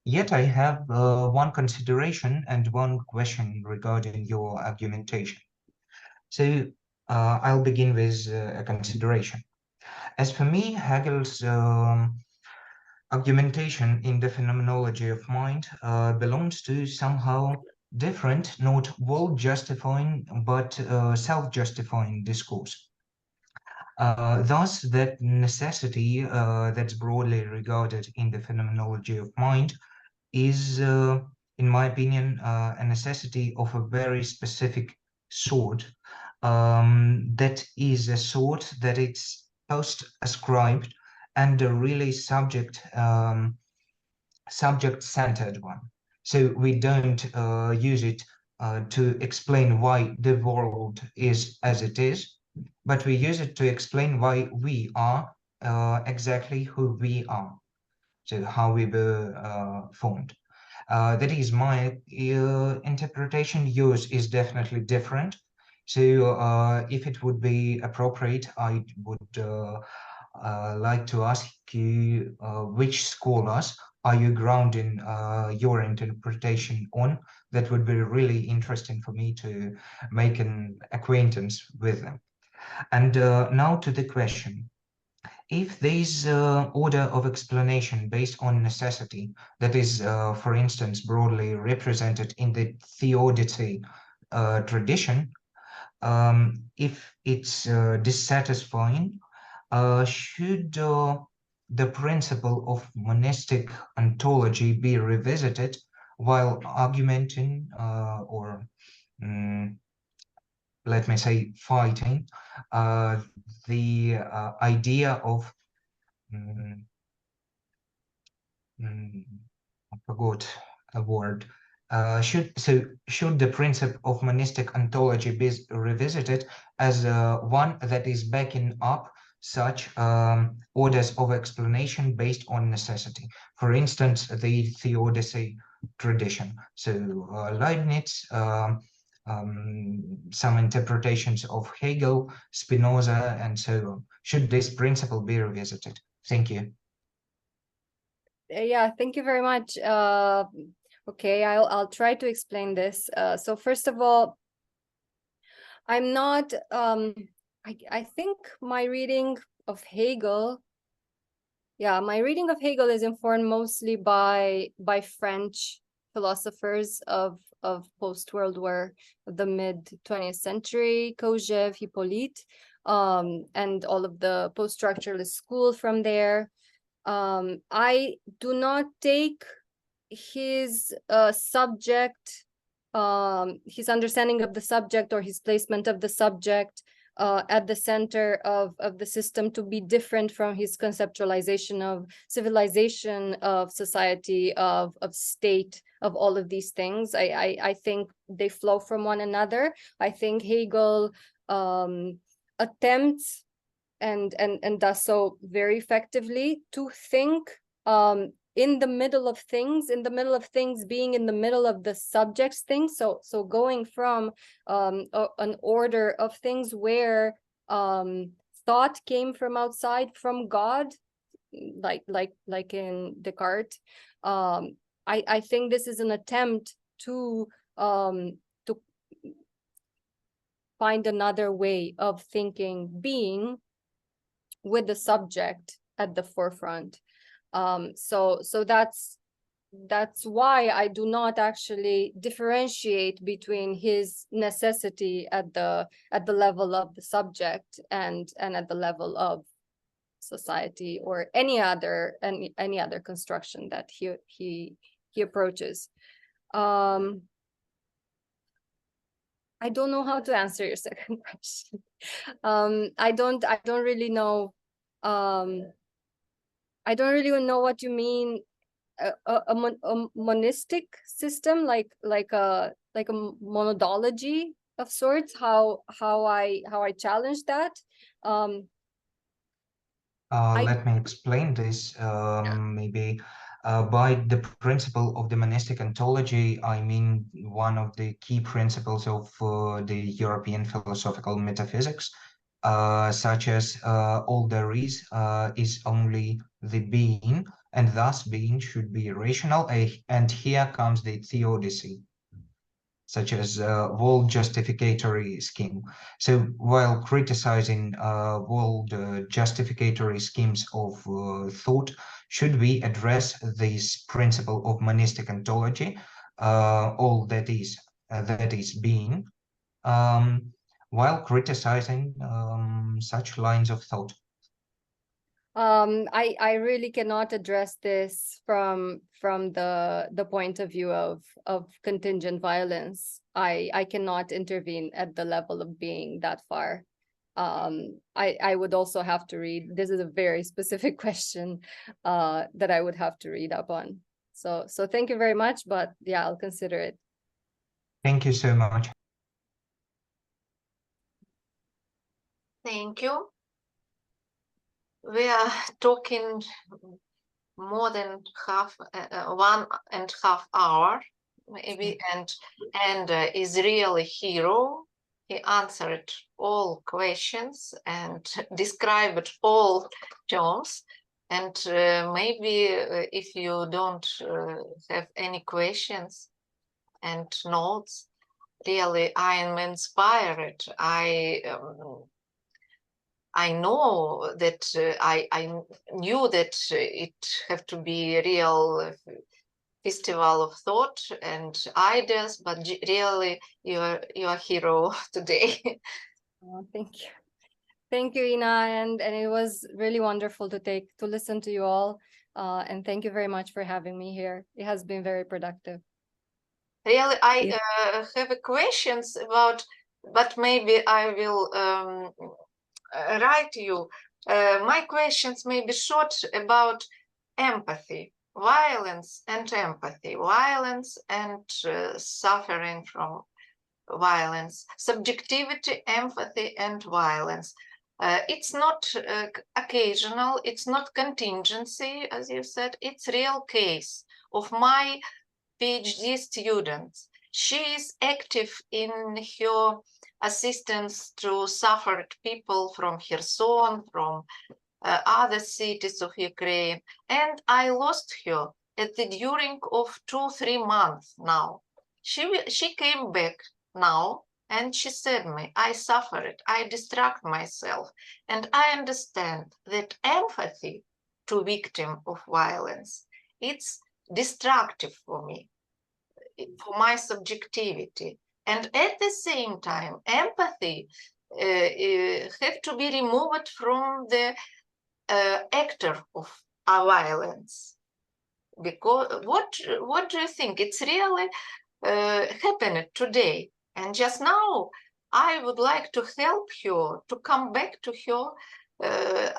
Yet I have one consideration and one question regarding your argumentation. So I'll begin with a consideration. As for me, Hegel's argumentation in the phenomenology of mind belongs to somehow different, not world-justifying, but self-justifying discourse. Thus, that necessity that's broadly regarded in the phenomenology of mind is, in my opinion, a necessity of a very specific sort. That is a sort that it's post-ascribed and a really subject-centered one. So we don't use it to explain why the world is as it is, but we use it to explain why we are exactly who we are. So how we were formed. That is my interpretation. Yours is definitely different. So if it would be appropriate, I would like to ask you which scholars are you grounding your interpretation on? That would be really interesting for me to make an acquaintance with them. And now to the question. If this order of explanation based on necessity, that is, for instance, broadly represented in the theodicy tradition, if it's dissatisfying, should the principle of monistic ontology be revisited while argumenting or let me say fighting the idea of I forgot a word. Should the principle of monistic ontology be revisited as one that is backing up such orders of explanation based on necessity? For instance, the theodicy tradition. So Leibniz, some interpretations of Hegel, Spinoza, and so on. Should this principle be revisited? Thank you. Yeah, thank you very much. Okay, I'll try to explain this. So first of all, I'm not. I think my reading of Hegel. Yeah, my reading of Hegel is informed mostly by French philosophers of post-World War, the mid-20th century, Kojève, Hippolyte, and all of the post-structuralist school from there. I do not take his subject, his understanding of the subject or his placement of the subject at the center of the system to be different from his conceptualization of civilization, of society, of state, of all of these things. I think they flow from one another. I think Hegel attempts and does so very effectively to think in the middle of things being in the middle of the subject's things, so going from an order of things where thought came from outside, from God, like in Descartes. I think this is an attempt to find another way of thinking being with the subject at the forefront. So that's why I do not actually differentiate between his necessity at the level of the subject and at the level of society or any other construction that he approaches. I don't know how to answer your second question. I don't really know. I don't really know what you mean. A monistic system, like a monadology of sorts. How I challenge that. Let me explain this. Maybe By the principle of deterministic ontology, I mean one of the key principles of the European philosophical metaphysics, such as all there is only the being, and thus being should be rational. And here comes the theodicy, such as world justificatory scheme. So while criticizing world justificatory schemes of thought, should we address this principle of monistic ontology, all that is being, while criticizing such lines of thought? I really cannot address this from the point of view of contingent violence. I cannot intervene at the level of being that far. I would also have to read. This is a very specific question that I would have to read up on. So thank you very much, but yeah, I'll consider it. Thank you so much. Thank you. We are talking more than 1.5 hours, maybe, and is really hero. He answered all questions and described all terms. And maybe if you don't have any questions and notes, really I am inspired. I know that I knew that it have to be a real festival of thought and ideas, but really you're a hero today. Oh, thank you, Ina, and it was really wonderful to listen to you all, and thank you very much for having me here. It has been very productive. Really, I have a questions about, but maybe I will write you. My questions may be short about empathy, violence and empathy, violence and suffering from violence, subjectivity, empathy and violence. It's not occasional, it's not contingency, as you said, it's real case of my PhD student. She is active in her assistance to suffered people from Kherson, from other cities of Ukraine, and I lost her at the during of 2-3 months now. She came back now and she said me, I suffered, I distract myself, and I understand that empathy to victim of violence, it's destructive for me, for my subjectivity. And at the same time, empathy have to be removed from the actor of violence. Because what do you think? It's really happening today. And just now, I would like to help her to come back to her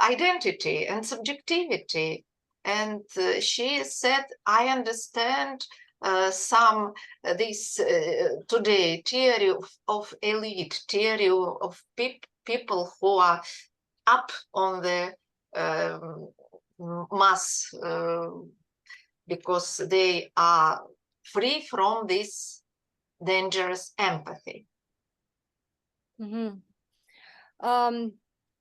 identity and subjectivity. And she said, I understand some this today theory of elite, theory of people who are up on the mass because they are free from this dangerous empathy. Mm-hmm.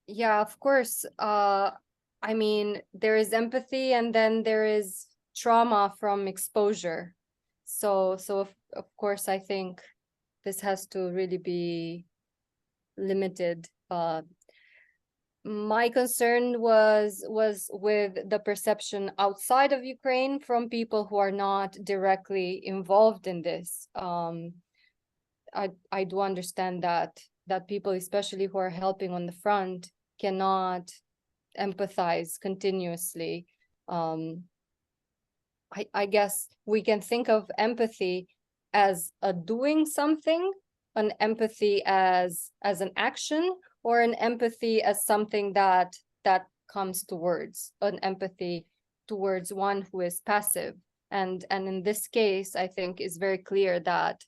Yeah, of course. I mean, there is empathy, and then there is trauma from exposure. So of course, I think this has to really be limited. My concern was with the perception outside of Ukraine from people who are not directly involved in this. I do understand that people, especially who are helping on the front, cannot empathize continuously. I guess we can think of empathy as a doing something, an empathy as an action, or an empathy as something that comes towards, an empathy towards one who is passive. And in this case, I think it's very clear that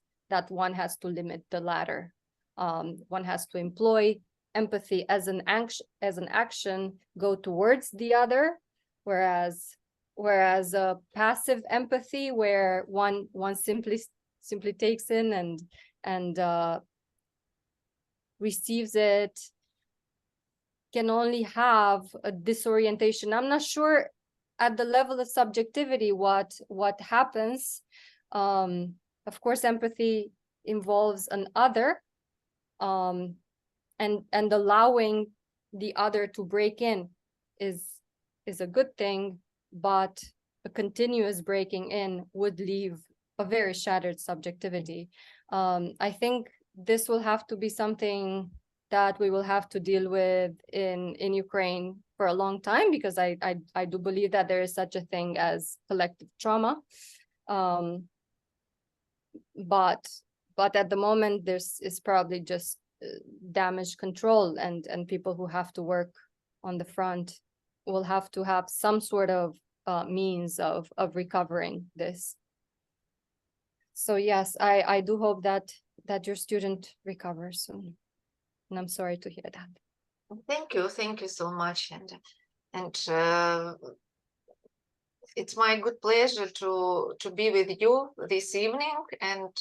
one has to limit the latter. One has to employ empathy as an action, go towards the other, whereas whereas a passive empathy, where one simply takes in and receives it, can only have a disorientation. I'm not sure at the level of subjectivity what happens. Of course, empathy involves an other, and allowing the other to break in is a good thing, but a continuous breaking in would leave a very shattered subjectivity. I think this will have to be something that we will have to deal with in Ukraine for a long time, because I do believe that there is such a thing as collective trauma. But at the moment, there's is probably just damage control, and people who have to work on the front will have to have some sort of means of recovering this. So yes, I do hope that your student recovers soon, and I'm sorry to hear that. Thank you so much, and it's my good pleasure to be with you this evening, and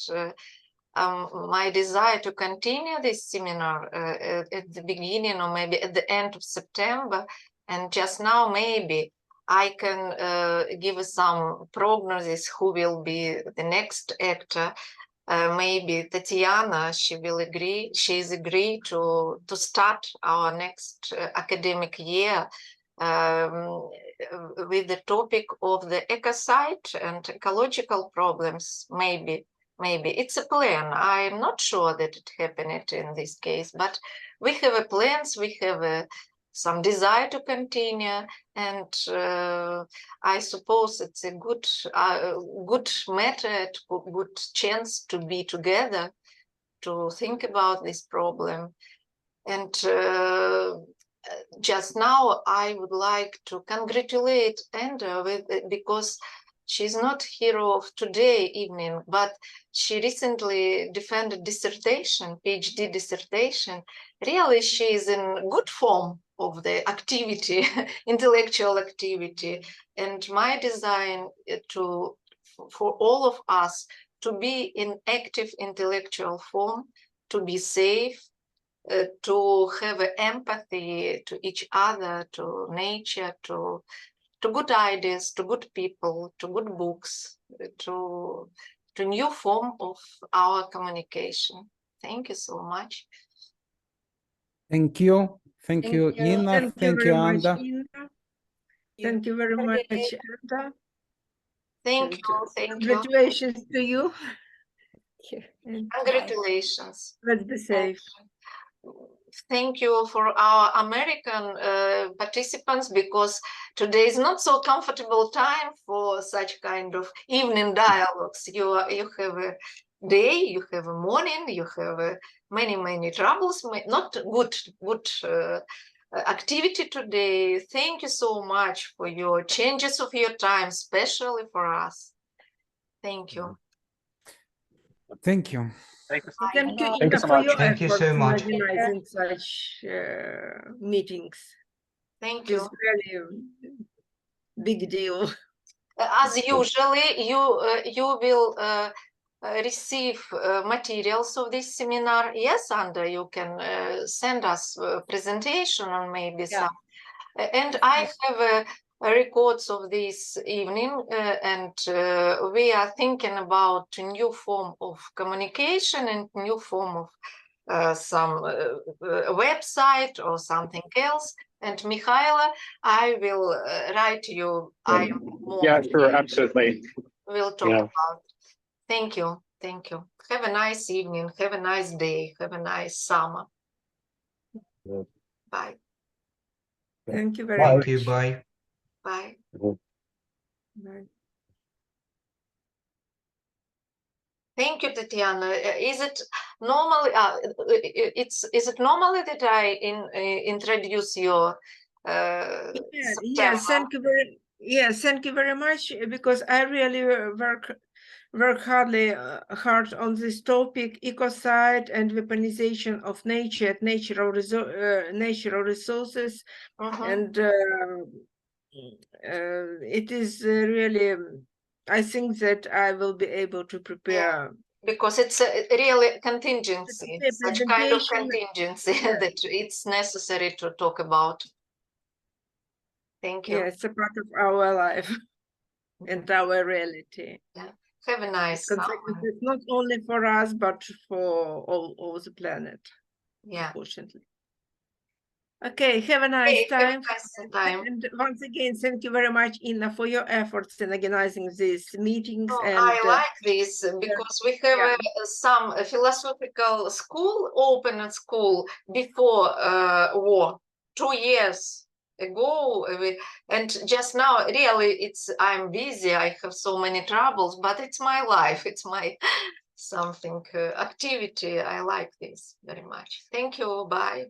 my desire to continue this seminar at the beginning or maybe at the end of September. And just now, maybe I can give some prognosis who will be the next actor. Maybe Tatiana, she will agree. She's agreed to start our next academic year with the topic of the ecocide and ecological problems. Maybe it's a plan. I'm not sure that it happened in this case, but we have a plans. We have some desire to continue, and I suppose it's a good method, good chance to be together, to think about this problem. And just now, I would like to congratulate Enda because she's not hero of today evening, but she recently defended dissertation, PhD dissertation. Really, she is in good form of the activity, intellectual activity. And my design for all of us to be in active intellectual form, to be safe, to have empathy to each other, to nature, to good ideas, to good people, to good books, to new form of our communication. Thank you so much. Thank you. Thank you, Inna. Thank you, Anda. Thank you very much, Anda. Thank you. Congratulations to you. Congratulations. Let's be safe. Thank you for our American participants, because today is not so comfortable time for such kind of evening dialogues. You have a day, you have a morning, you have many troubles, not good activity today. Thank you so much for your changes of your time, especially for us. Thank you. Thank you. Thank you. Thank you, Thank Inna, you so for much. your Thank you efforts so in much. organizing such meetings. Thank It's you. really big deal. As usually, you will receive materials of this seminar. Yes, Anda, you can send us a presentation or maybe some. And I have records of this evening, and we are thinking about a new form of communication and new form of some website or something else. And Mihaela, I will write you. Yeah, sure, absolutely. We'll talk about. Thank you. Have a nice evening. Have a nice day. Have a nice summer. Bye. Thank you very much. Thank you. Bye. Bye. Bye. Thank you, Tatiana. Is it normally? Is it normally that I introduce your? Yes, thank you very much, because I really work hard on this topic, ecocide and weaponization of nature, natural resources, and it is really, I think that I will be able to prepare. Because it's a really contingency, The such kind of presentation, contingency that it's necessary to talk about. Thank you. yeah, it's a part of our life and our reality. Yeah. Have a nice It's not only for us, but for all the planet. Yeah. Unfortunately. Okay, have a nice time. Have a nice time. And once again, thank you very much, Inna, for your efforts in organizing these meetings. Oh, and I like this because we have some philosophical school, open at school before war, 2 years ago. And just now, really, I'm busy. I have so many troubles, but it's my life. It's my something activity. I like this very much. Thank you. Bye.